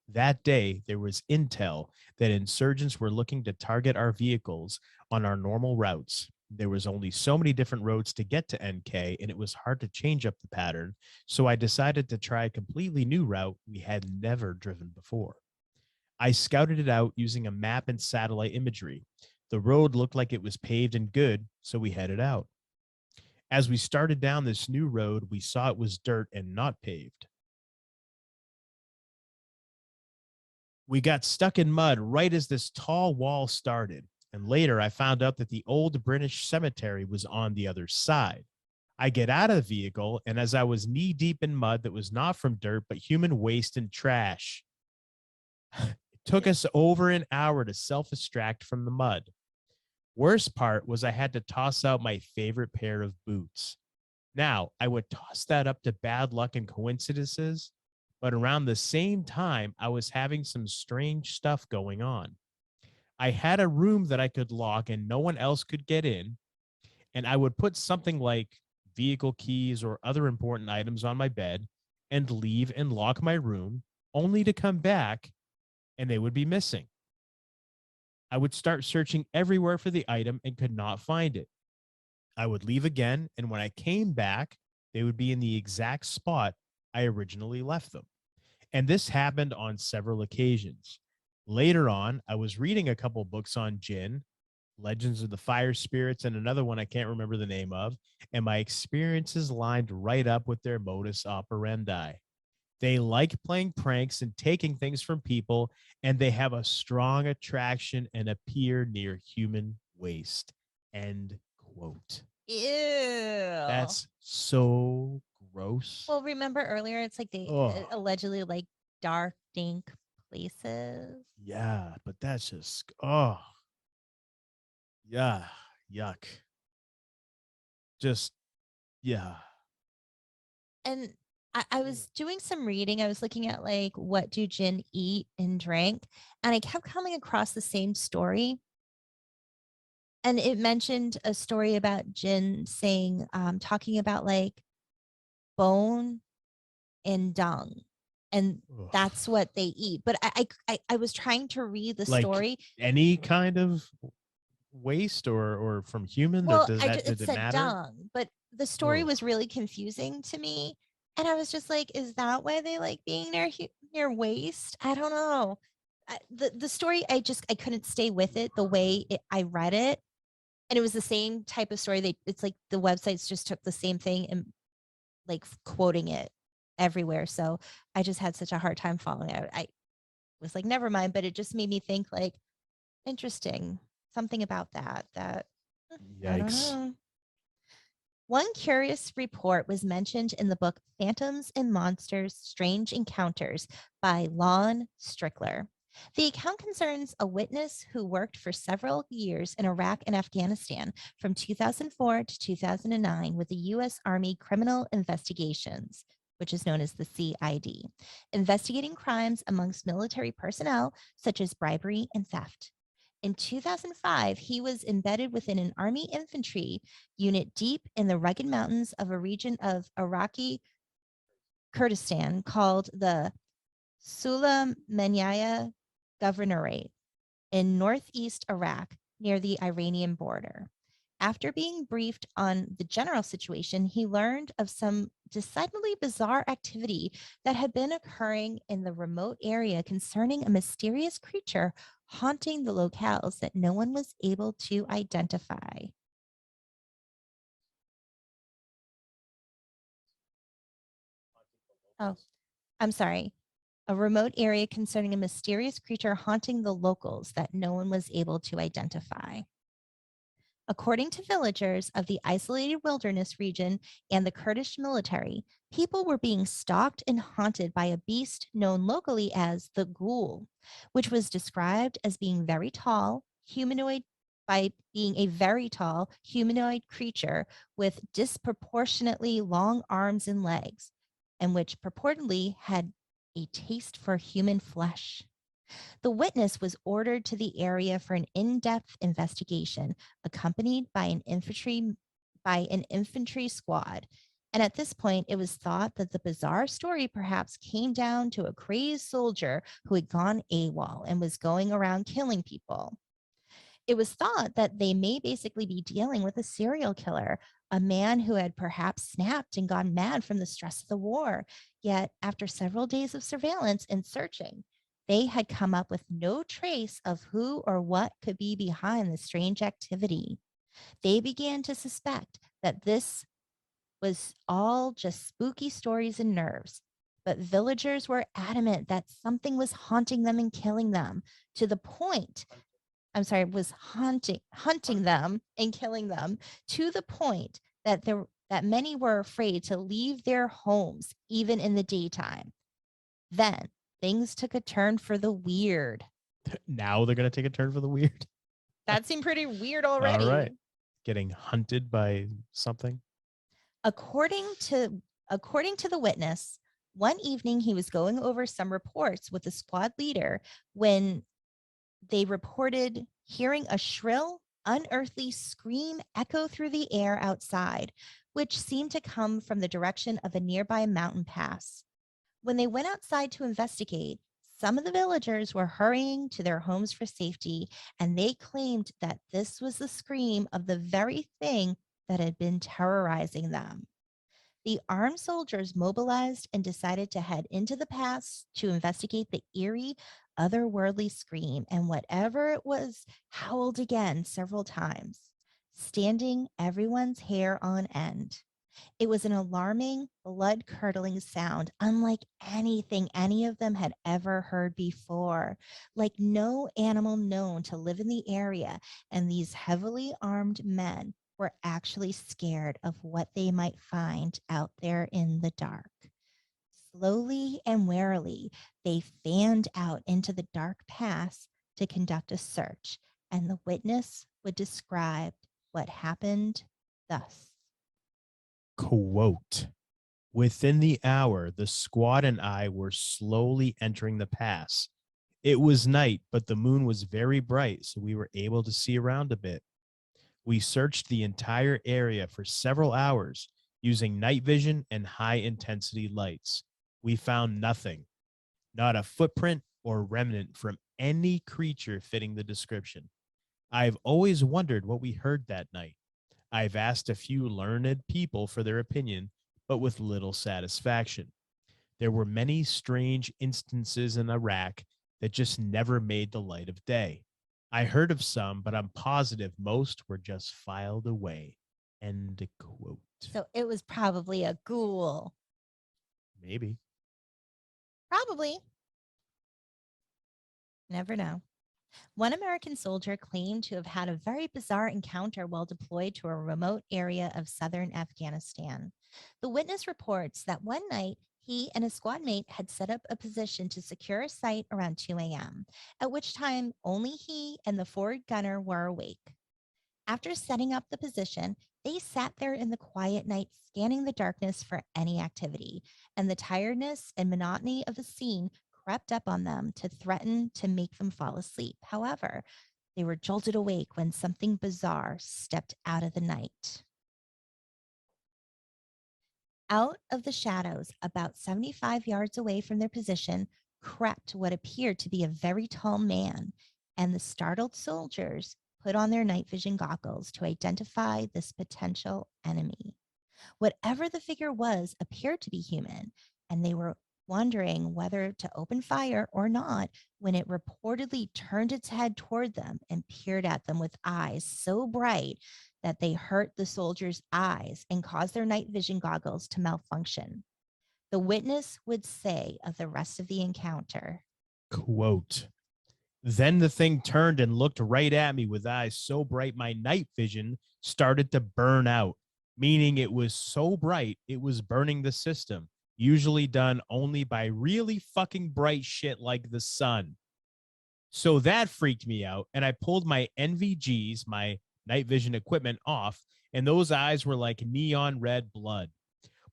That day, there was intel that insurgents were looking to target our vehicles on our normal routes. There was only so many different roads to get to NK, and it was hard to change up the pattern, so I decided to try a completely new route we had never driven before. I scouted it out using a map and satellite imagery. The road looked like it was paved and good, so we headed out. As we started down this new road, we saw it was dirt and not paved. We got stuck in mud right as this tall wall started, and later I found out that the old British cemetery was on the other side. I get out of the vehicle, and as I was knee deep in mud that was not from dirt, but human waste and trash. It took us over an hour to self-extract from the mud. Worst part was I had to toss out my favorite pair of boots. Now, I would toss that up to bad luck and coincidences, but around the same time, I was having some strange stuff going on. I had a room that I could lock and no one else could get in, and I would put something like vehicle keys or other important items on my bed and leave and lock my room, only to come back and they would be missing. I would start searching everywhere for the item and could not find it. I would leave again, and when I came back, they would be in the exact spot I originally left them. And this happened on several occasions. Later on, I was reading a couple books on Djinn, Legends of the Fire Spirits, and another one I can't remember the name of, and my experiences lined right up with their modus operandi. They like playing pranks and taking things from people, and they have a strong attraction and appear near human waste. End quote. Ew. That's so gross. Well, remember earlier, it's like they allegedly like dark, dank places. Yeah, but that's just, oh, yeah, yuck. Just, yeah. And I was doing some reading. I was looking at like what do djinn eat and drink, and I kept coming across the same story. And it mentioned a story about djinn saying, talking about like bone and dung, and Ugh. that's what they eat. But I was trying to read the Like story. any kind of waste or from human? Well, Does it it said matter? dung, but the story Ugh. was really confusing to me. And I was just like, is that why they like being near waste? I don't know. The story, I couldn't stay with it the way I read it. And it was the same type of story. It's like the websites just took the same thing and like quoting it everywhere. So I just had such a hard time following it. I was like, never mind. But it just made me think like, interesting, something about that I don't Yikes. know. One curious report was mentioned in the book Phantoms and Monsters Strange Encounters by Lon Strickler. The account concerns a witness who worked for several years in Iraq and Afghanistan from 2004 to 2009 with the U.S. Army Criminal Investigations, which is known as the CID, investigating crimes amongst military personnel such as bribery and theft. In 2005, he was embedded within an Army infantry unit deep in the rugged mountains of a region of Iraqi Kurdistan called the Sulaymaniyah Governorate in northeast Iraq near the Iranian border. After being briefed on the general situation, he learned of some decidedly bizarre activity that had been occurring in the remote area concerning a mysterious creature haunting the locales that no one was able to identify. Oh, I'm sorry. A remote area concerning a mysterious creature haunting the locals that no one was able to identify. According to villagers of the isolated wilderness region and the Kurdish military, people were being stalked and haunted by a beast known locally as the Ghoul, which was described as being very tall, humanoid, by being a very tall humanoid creature with disproportionately long arms and legs, and which purportedly had a taste for human flesh. The witness was ordered to the area for an in-depth investigation, accompanied by an infantry squad. And at this point, it was thought that the bizarre story perhaps came down to a crazed soldier who had gone AWOL and was going around killing people. It was thought that they may basically be dealing with a serial killer, a man who had perhaps snapped and gone mad from the stress of the war. Yet, after several days of surveillance and searching, they had come up with no trace of who or what could be behind the strange activity. They began to suspect that this was all just spooky stories and nerves. But villagers were adamant that something was haunting them and killing them to the point, was hunting them and killing them to the point that many were afraid to leave their homes even in the daytime. Then things took a turn for the weird. Now they're going to take a turn for the weird. That seemed pretty weird already. All right. Getting hunted by something. According to the witness, one evening he was going over some reports with the squad leader when they reported hearing a shrill, unearthly scream echo through the air outside, which seemed to come from the direction of a nearby mountain pass. When they went outside to investigate, some of the villagers were hurrying to their homes for safety, and they claimed that this was the scream of the very thing that had been terrorizing them. The armed soldiers mobilized and decided to head into the pass to investigate the eerie, otherworldly scream, and whatever it was howled again several times, standing everyone's hair on end. It was an alarming, blood-curdling sound, unlike anything any of them had ever heard before, like no animal known to live in the area, and these heavily armed men were actually scared of what they might find out there in the dark. Slowly and warily, they fanned out into the dark pass to conduct a search, and the witness would describe what happened thus. Quote, within the hour, the squad and I were slowly entering the pass. It was night, but the moon was very bright, so we were able to see around a bit. We searched the entire area for several hours using night vision and high-intensity lights. We found nothing, not a footprint or remnant from any creature fitting the description. I've always wondered what we heard that night. I've asked a few learned people for their opinion, but with little satisfaction. There were many strange instances in Iraq that just never made the light of day. I heard of some, but I'm positive most were just filed away. End quote. So it was probably a ghoul. Maybe. Probably. Never know. One American soldier claimed to have had a very bizarre encounter while deployed to a remote area of southern Afghanistan. The witness reports that one night he and a squad mate had set up a position to secure a site around 2 a.m., at which time only he and the forward gunner were awake. After setting up the position, they sat there in the quiet night, scanning the darkness for any activity, and the tiredness and monotony of the scene crept up on them to threaten to make them fall asleep. However, they were jolted awake when something bizarre stepped out of the night. Out of the shadows, about 75 yards away from their position, crept what appeared to be a very tall man, and the startled soldiers put on their night vision goggles to identify this potential enemy. Whatever the figure was appeared to be human, and they were wondering whether to open fire or not when it reportedly turned its head toward them and peered at them with eyes so bright that they hurt the soldiers' eyes and caused their night vision goggles to malfunction. The witness would say of the rest of the encounter, Quote, then the thing turned and looked right at me with eyes so bright my night vision started to burn out, meaning it was so bright it was burning the system, usually done only by really fucking bright shit like the sun. So that freaked me out, and I pulled my NVGs, my night vision equipment, off, and those eyes were like neon red blood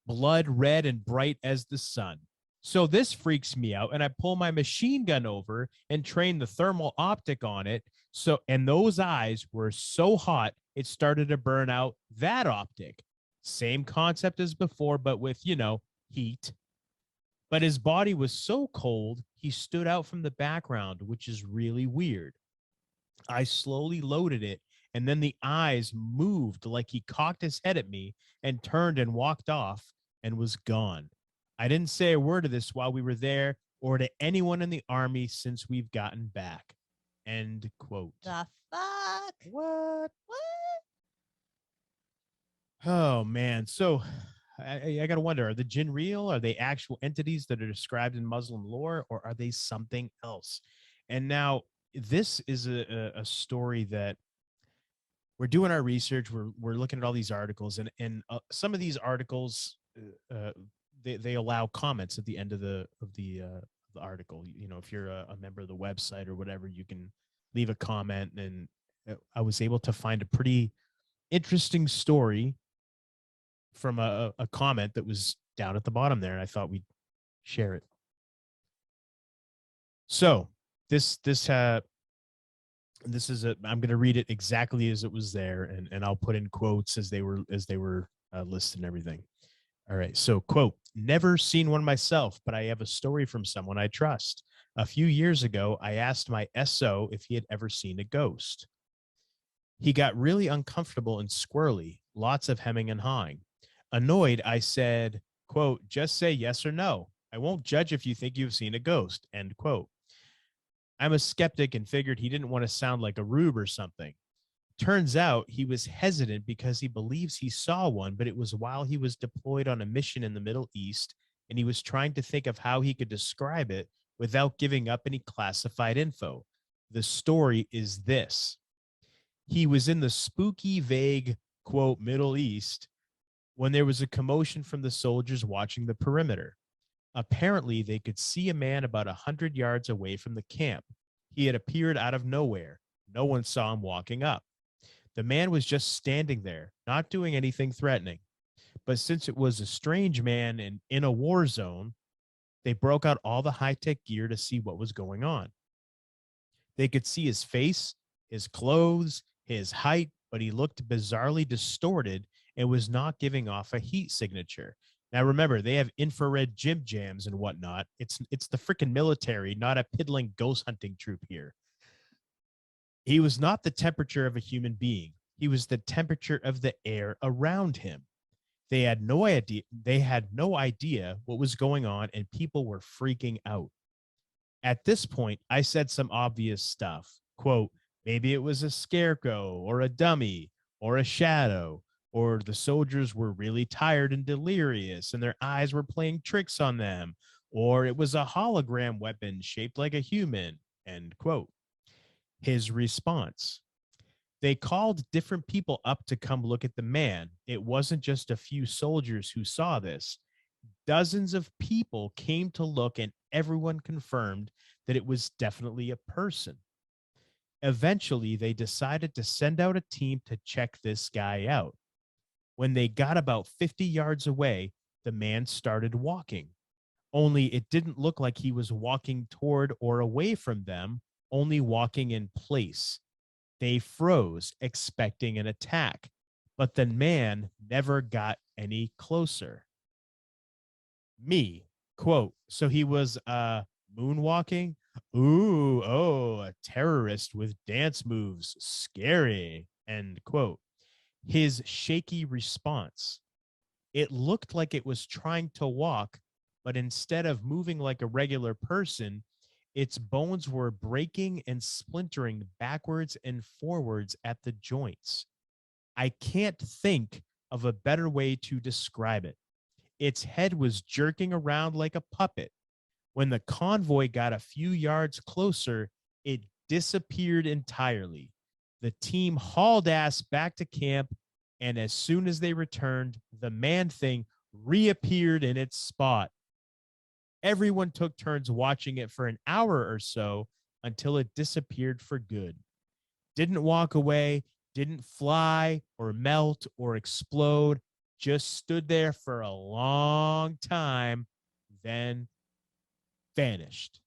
red and bright as the sun. So this freaks me out, and I pull my machine gun over and train the thermal optic on it. So, and those eyes were so hot, it started to burn out that optic. Same concept as before, but with, heat. But his body was so cold, he stood out from the background, which is really weird. I slowly loaded it, and then the eyes moved like he cocked his head at me and turned and walked off and was gone. I didn't say a word of this while we were there or to anyone in the army since we've gotten back. End quote. the fuck? What? What? Oh, man. So I got to wonder, are the jinn real? Are they actual entities that are described in Muslim lore, or are they something else? And now this is a story that we're doing our research. We're looking at all these articles, and some of these articles, they allow comments at the end of the article. If you're a member of the website or whatever, you can leave a comment. And I was able to find a pretty interesting story from a comment that was down at the bottom there, and I thought we'd share it. So this is I'm going to read it exactly as it was there, and I'll put in quotes as they were listed and everything. All right. So, quote, never seen one myself, but I have a story from someone I trust. A few years ago, I asked my SO if he had ever seen a ghost. He got really uncomfortable and squirrely, lots of hemming and hawing. Annoyed, I said, quote, just say yes or no. I won't judge if you think you've seen a ghost, end quote. I'm a skeptic and figured he didn't want to sound like a rube or something. Turns out he was hesitant because he believes he saw one, but it was while he was deployed on a mission in the Middle East, and he was trying to think of how he could describe it without giving up any classified info. The story is this. He was in the spooky, vague, quote, Middle East when there was a commotion from the soldiers watching the perimeter. Apparently, they could see a man about 100 yards away from the camp. He had appeared out of nowhere. No one saw him walking up. The man was just standing there, not doing anything threatening. But since it was a strange man and in a war zone, they broke out all the high-tech gear to see what was going on. They could see his face, his clothes, his height, but he looked bizarrely distorted and was not giving off a heat signature. Now, remember, they have infrared gym jams and whatnot. It's the freaking military, not a piddling ghost hunting troop here. He was not the temperature of a human being. He was the temperature of the air around him. They had no idea what was going on, and people were freaking out. At this point, I said some obvious stuff. Quote, maybe it was a scarecrow or a dummy or a shadow, or the soldiers were really tired and delirious and their eyes were playing tricks on them, or it was a hologram weapon shaped like a human, end quote. His response: they called different people up to come look at the man. It wasn't just a few soldiers who saw this. Dozens of people came to look, and everyone confirmed that it was definitely a person. Eventually, they decided to send out a team to check this guy out. When they got about 50 yards away, the man started walking. Only it didn't look like he was walking toward or away from them, only walking in place. They froze, expecting an attack, but the man never got any closer. Me, quote, so he was moonwalking? Ooh, oh, a terrorist with dance moves. Scary, end quote. His shaky response: it looked like it was trying to walk, but instead of moving like a regular person, its bones were breaking and splintering backwards and forwards at the joints. I can't think of a better way to describe it. Its head was jerking around like a puppet. When the convoy got a few yards closer, it disappeared entirely. The team hauled ass back to camp, and as soon as they returned, the man thing reappeared in its spot. Everyone took turns watching it for an hour or so until it disappeared for good. Didn't walk away, didn't fly or melt or explode, just stood there for a long time, then vanished.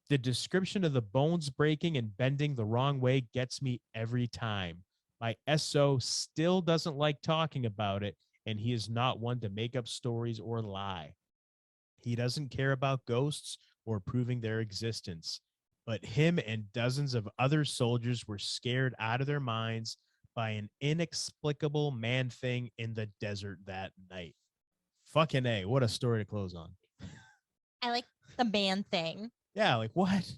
The description of the bones breaking and bending the wrong way gets me every time. My SO still doesn't like talking about it, and he is not one to make up stories or lie. He doesn't care about ghosts or proving their existence, but him and dozens of other soldiers were scared out of their minds by an inexplicable man thing in the desert that night. Fucking A, what a story to close on. I like the man thing. Yeah, like what?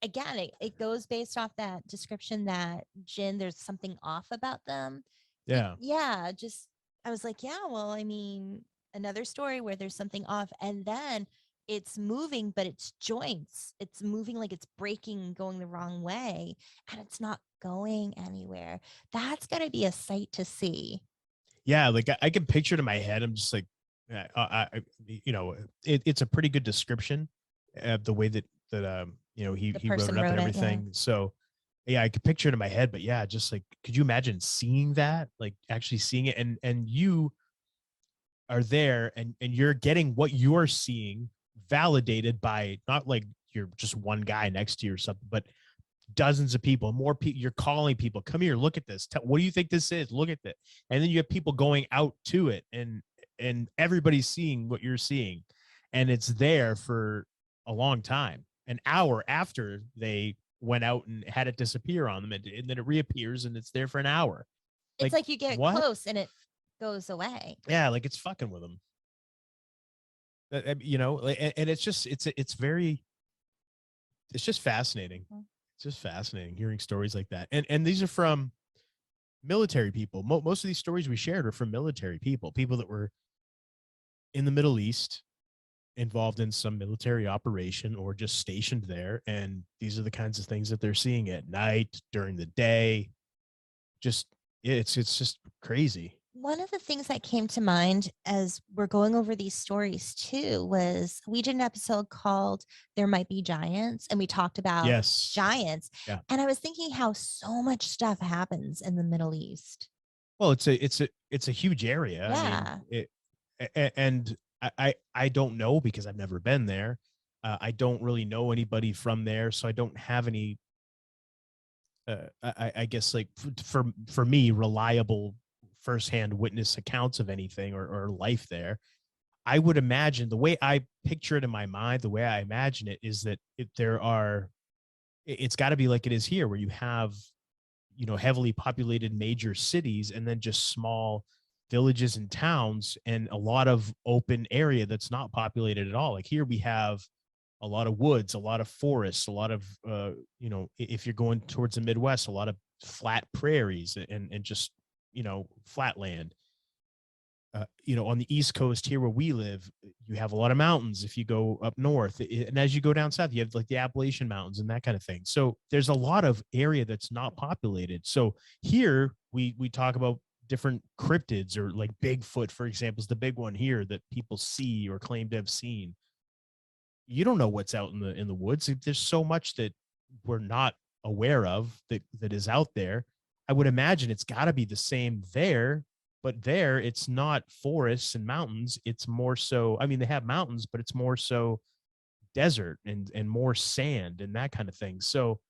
Again, it goes based off that description that Jinn, there's something off about them. Yeah. Yeah, just I was like, yeah, well, I mean, another story where there's something off, and then it's moving, but it's joints. It's moving like it's breaking, going the wrong way, and it's not going anywhere. That's gotta be a sight to see. Yeah, like I can picture it in my head. I'm just like, it's a pretty good description of the way that he The wrote person it up wrote and it, yeah. everything. So yeah, I could picture it in my head, but yeah, just like, could you imagine seeing that, like actually seeing it, and you are there, and you're getting what you're seeing validated by not like you're just one guy next to you or something, but dozens of people, more people. You're calling people, come here, look at this. What do you think this is? Look at it. And then you have people going out to it, and everybody's seeing what you're seeing, and it's there for a long time, an hour after they went out and had it disappear on them, and then it reappears and it's there for an hour. It's like you get what? close and it goes away. Yeah, like it's fucking with them. And it's just it's very, it's just fascinating. It's just fascinating hearing stories like that. And these are from military people. Most of these stories we shared are from military people that were in the Middle East, involved in some military operation or just stationed there. And these are the kinds of things that they're seeing at night, during the day. Just, it's just crazy. One of the things that came to mind as we're going over these stories too was we did an episode called There Might Be Giants, and we talked about Yes. giants. Yeah. And I was thinking how so much stuff happens in the Middle East. Well, it's a huge area. Yeah. I mean, and I don't know because I've never been there. I don't really know anybody from there, so I don't have any I guess like for me, reliable firsthand witness accounts of anything or life there. I would imagine, the way I picture it in my mind, the way I imagine it is that it's got to be like it is here, where you have, heavily populated major cities and then just small villages and towns and a lot of open area that's not populated at all. Like here we have a lot of woods, a lot of forests, a lot of, if you're going towards the Midwest, a lot of flat prairies and just, flat land. on the East Coast here where we live, you have a lot of mountains. If you go up north, and as you go down south, you have like the Appalachian Mountains and that kind of thing. So there's a lot of area that's not populated. So here we talk about different cryptids, or like Bigfoot, for example, is the big one here that people see or claim to have seen. You don't know what's out in the woods. There's so much that we're not aware of that is out there. I would imagine it's got to be the same there, but there it's not forests and mountains. It's more so, I mean, they have mountains, but it's more so desert and more sand and that kind of thing. So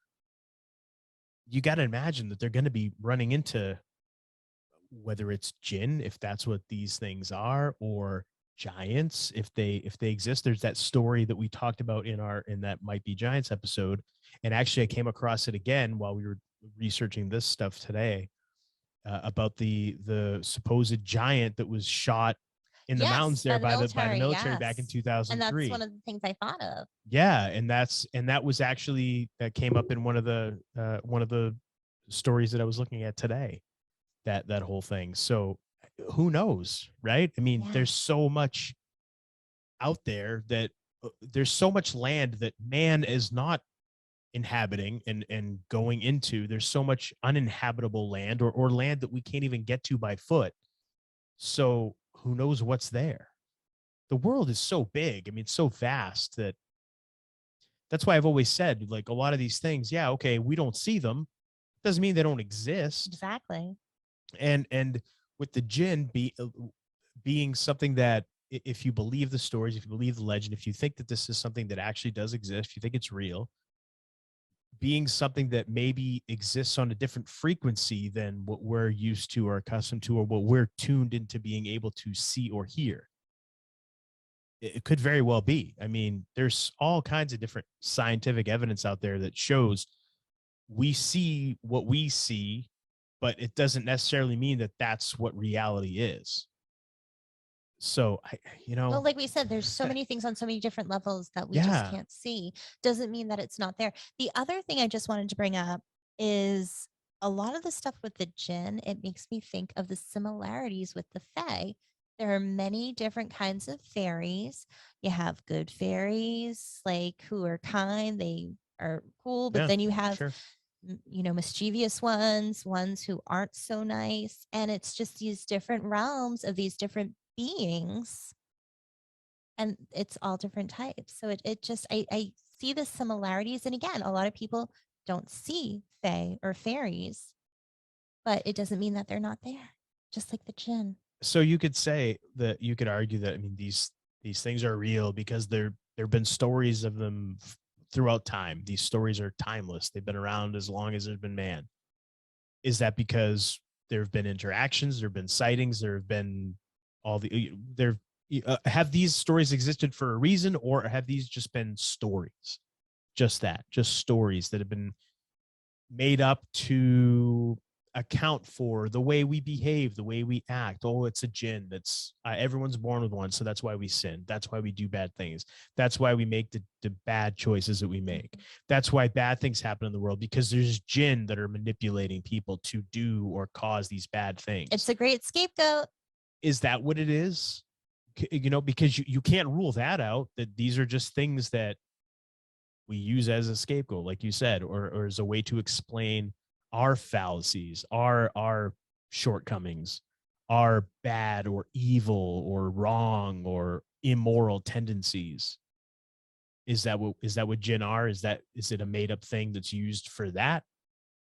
you got to imagine that they're going to be running into, whether it's jinn, if that's what these things are, or giants, if they exist. There's that story that we talked about in that Might Be Giants episode, and actually I came across it again while we were researching this stuff today, about the supposed giant that was shot in the mountains there by the military back in 2003. And that's one of the things I thought of. Yeah, and that was actually, that came up in one of the stories that I was looking at today, that whole thing. So who knows, right? I mean, there's so much out there that there's so much land that man is not inhabiting and going into. There's so much uninhabitable land, or land that we can't even get to by foot. So who knows what's there? The world is so big. I mean, it's so vast that's why I've always said, like, a lot of these things, yeah, okay, we don't see them, doesn't mean they don't exist. Exactly. And with the jinn being something that, if you believe the stories, if you believe the legend, if you think that this is something that actually does exist, if you think it's real, being something that maybe exists on a different frequency than what we're used to or accustomed to, or what we're tuned into being able to see or hear. It could very well be. I mean, there's all kinds of different scientific evidence out there that shows we see what we see, but it doesn't necessarily mean that that's what reality is. So, well, like we said, there's so many things on so many different levels that we just can't see. Doesn't mean that it's not there. The other thing I just wanted to bring up is a lot of the stuff with the jinn. It makes me think of the similarities with the fae. There are many different kinds of fairies. You have good fairies, like, who are kind, they are cool, but then you have mischievous ones who aren't so nice. And it's just these different realms of these different beings, and it's all different types. So it just, I see the similarities. And again, a lot of people don't see fae or fairies, but it doesn't mean that they're not there, just like the jinn. So you could argue that, I mean, these things are real because there have been stories of them throughout time. These stories are timeless. They've been around as long as there's been man. Is that because there have been interactions, there have been sightings, there have been have these stories existed for a reason, or have these just been stories? Just stories that have been made up to account for the way we behave, the way we act. Oh, it's a jinn. That's everyone's born with one, so that's why we sin. That's why we do bad things. That's why we make the bad choices that we make. That's why bad things happen in the world, because there's jinn that are manipulating people to do or cause these bad things. It's a great scapegoat. Is that what it is? Because you can't rule that out, that these are just things that we use as a scapegoat, like you said, or as a way to explain our fallacies, our shortcomings, our bad or evil or wrong or immoral tendencies. Is that what jinn are? Is it a made up thing that's used for that?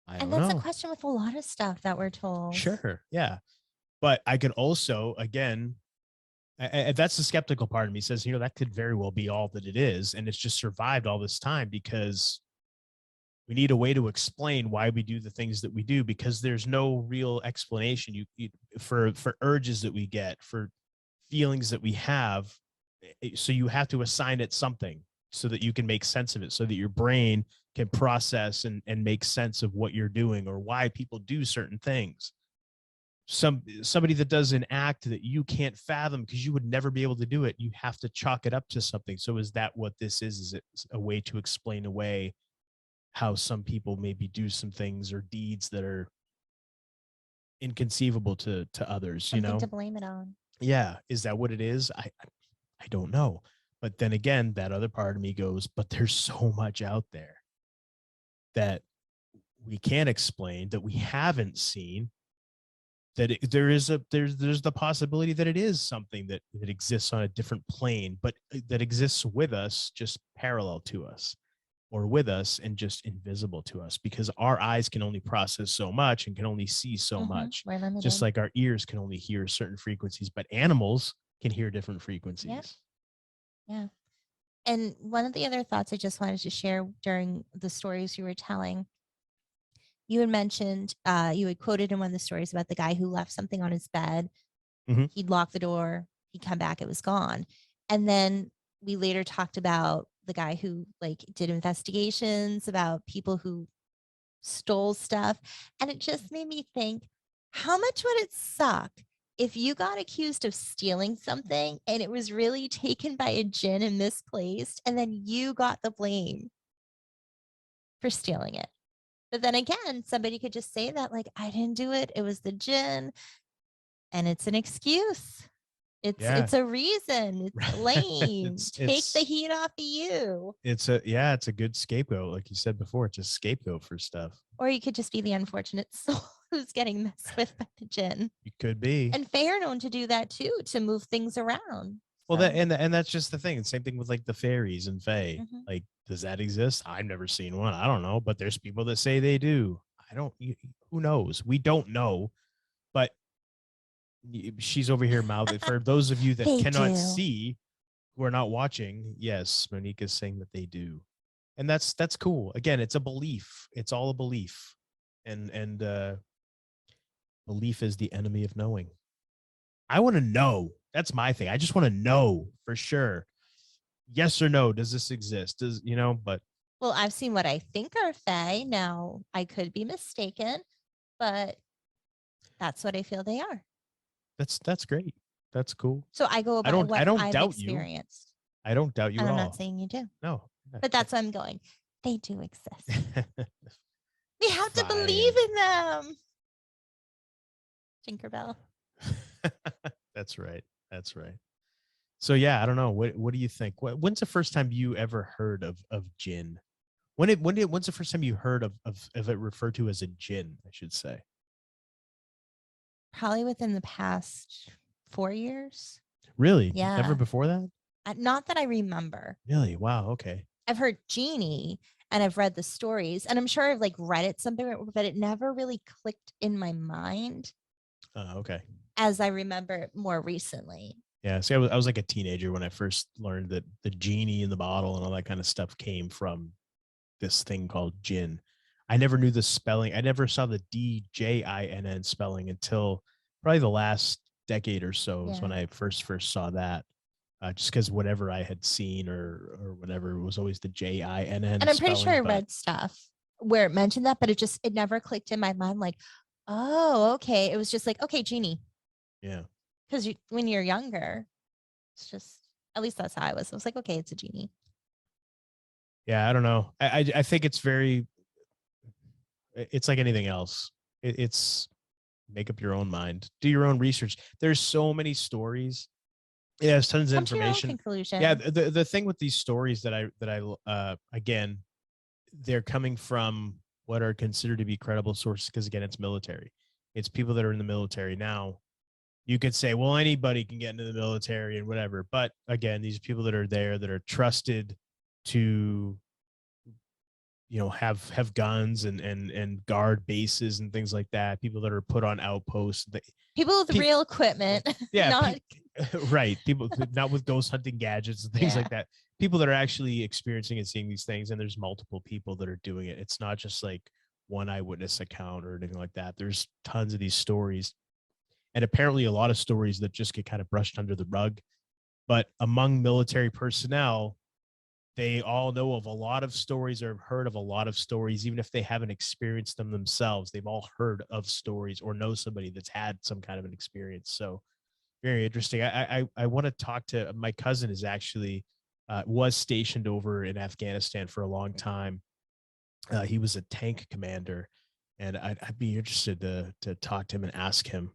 I don't know. And that's a question with a lot of stuff that we're told. Sure. Yeah. But I could also, again, that's the skeptical part of me, says, that could very well be all that it is. And it's just survived all this time because we need a way to explain why we do the things that we do, because there's no real explanation for urges that we get, for feelings that we have. So you have to assign it something so that you can make sense of it, so that your brain can process and make sense of what you're doing or why people do certain things. Somebody that does an act that you can't fathom because you would never be able to do it, you have to chalk it up to something. So is that what this is? Is it a way to explain away how some people maybe do some things or deeds that are inconceivable to others? Something to blame it on. yeah, is that what it is? I don't know. But then again, that other part of me goes, but there's so much out there that we can't explain, that we haven't seen, that there's the possibility that it is something that exists on a different plane, but that exists with us, just parallel to us, or with us and just invisible to us, because our eyes can only process so much and can only see so much, We're limited. just like our ears can only hear certain frequencies, but animals can hear different frequencies. Yep. Yeah. And one of the other thoughts I just wanted to share during the stories you were telling, you had mentioned, you had quoted in one of the stories about the guy who left something on his bed. Mhm. He'd lock the door, he'd come back, it was gone. And then we later talked about the guy who like did investigations about people who stole stuff. And it just made me think, how much would it suck if you got accused of stealing something and it was really taken by a djinn and misplaced, and then you got the blame for stealing it? But then again, somebody could just say that, like, I didn't do it, it was the djinn. And it's an excuse. It's a reason. It's lame. Take the heat off of you. It's a good scapegoat, like you said before. It's a scapegoat for stuff. Or you could just be the unfortunate soul who's getting messed with by the djinn. You could be. And Fae are known to do that too, to move things around. Well, that and that's just the thing. The same thing with like the fairies and Fae. Mhm. Like, does that exist? I've never seen one. I don't know, but there's people that say they do. I don't. Who knows? We don't know. But she's over here mouthing. For those of you that They cannot do. see, who are not watching, yes, Monique is saying that they do, and that's cool. Again, it's a belief. It's all a belief, and belief is the enemy of knowing. I want to know. That's my thing. I just want to know for sure. Yes or no? Does this exist? Does But Well, I've seen what I think are Fae. Now, I could be mistaken, but that's what I feel they are. that's great. That's cool. So I go about what I don't I've doubt you. experienced. I don't doubt you And at I'm all. not saying you do. No. But that's why I'm going. They do exist. We have to Fine. believe in them. Tinkerbell. That's right. That's right. So yeah, I don't know. What do you think? When's the first time you ever heard of djinn? When's the first time you heard of it referred to as a djinn, I should say? Probably within the past 4 years. Really? Yeah. Never before that? Not that I remember. Really? Wow. Okay. I've heard genie and I've read the stories, and I'm sure I've like read it somewhere, but it never really clicked in my mind. Okay. As I remember it more recently. Yeah. See, I was like a teenager when I first learned that the genie in the bottle and all that kind of stuff came from this thing called djinn. I never knew the spelling. I never saw the DJINN spelling until probably the last decade or so is when I first saw that. Just because whatever I had seen or whatever, it was always the JINN. And I'm pretty sure I read stuff where it mentioned that, but it never clicked in my mind. Like, oh, okay. It was just like, okay, genie. Yeah. Because when you're younger, it's just, at least that's how I was. I was like, okay, it's a genie. Yeah, I don't know. I think it's like anything else. It's make up your own mind, do your own research. There's so many stories. It has tons of information. Conclusion. Yeah, the thing with these stories that I again, they're coming from what are considered to be credible sources, because again, it's military. It's people that are in the military. Now, you could say, well, anybody can get into the military and whatever, but again, these people that are there that are trusted to have guns and guard bases and things like that, people that are put on outposts, people with real equipment. Yeah. Not... Right. People not with ghost hunting gadgets and things like that. People that are actually experiencing and seeing these things. And there's multiple people that are doing it. It's not just like one eyewitness account or anything like that. There's tons of these stories. And apparently a lot of stories that just get kind of brushed under the rug. But among military personnel, they all know of a lot of stories or have heard of a lot of stories, even if they haven't experienced them themselves. They've all heard of stories or know somebody that's had some kind of an experience. So very interesting. I want to talk to my cousin is actually was stationed over in Afghanistan for a long time. He was a tank commander, and I'd be interested to talk to him and ask him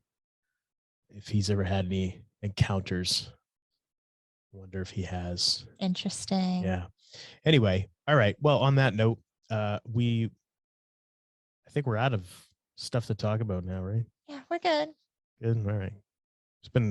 if he's ever had any encounters. Wonder if he has. Interesting. Yeah. Anyway, all right. Well, on that note, I think we're out of stuff to talk about now, right? Yeah, we're good. Good. All right.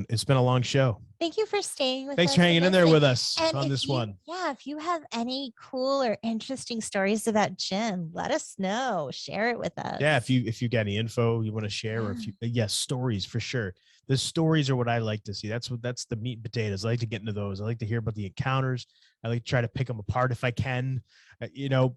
It's been a long show. Thank you for staying with Thanks us. for hanging in there listening. with us And on if this you, one. Yeah, if you have any cool or interesting stories about Jim, let us know. Share it with us. Yeah, if you got any info you want to share, or if you yes, stories for sure. The stories are what I like to see. That's the meat and potatoes. I like to get into those. I like to hear about the encounters. I like to try to pick them apart if I can,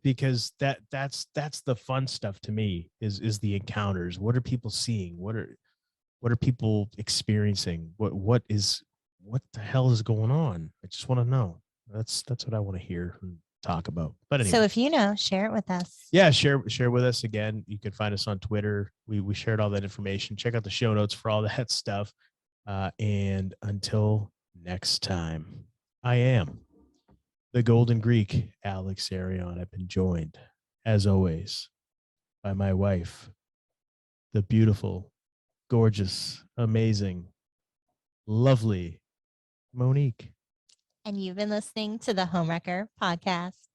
because that's the fun stuff to me is the encounters. What are people seeing? What are people experiencing? What the hell is going on? I just want to know. That's what I want to hear and talk about. But anyway. So if you know, share it with us. Yeah, share with us again. You can find us on Twitter. We shared all that information. Check out the show notes for all that stuff. And until next time, I am the Golden Greek, Alex Arion. I've been joined, as always, by my wife, the beautiful, gorgeous, amazing, lovely Monique. And you've been listening to the Homewrecker Podcast.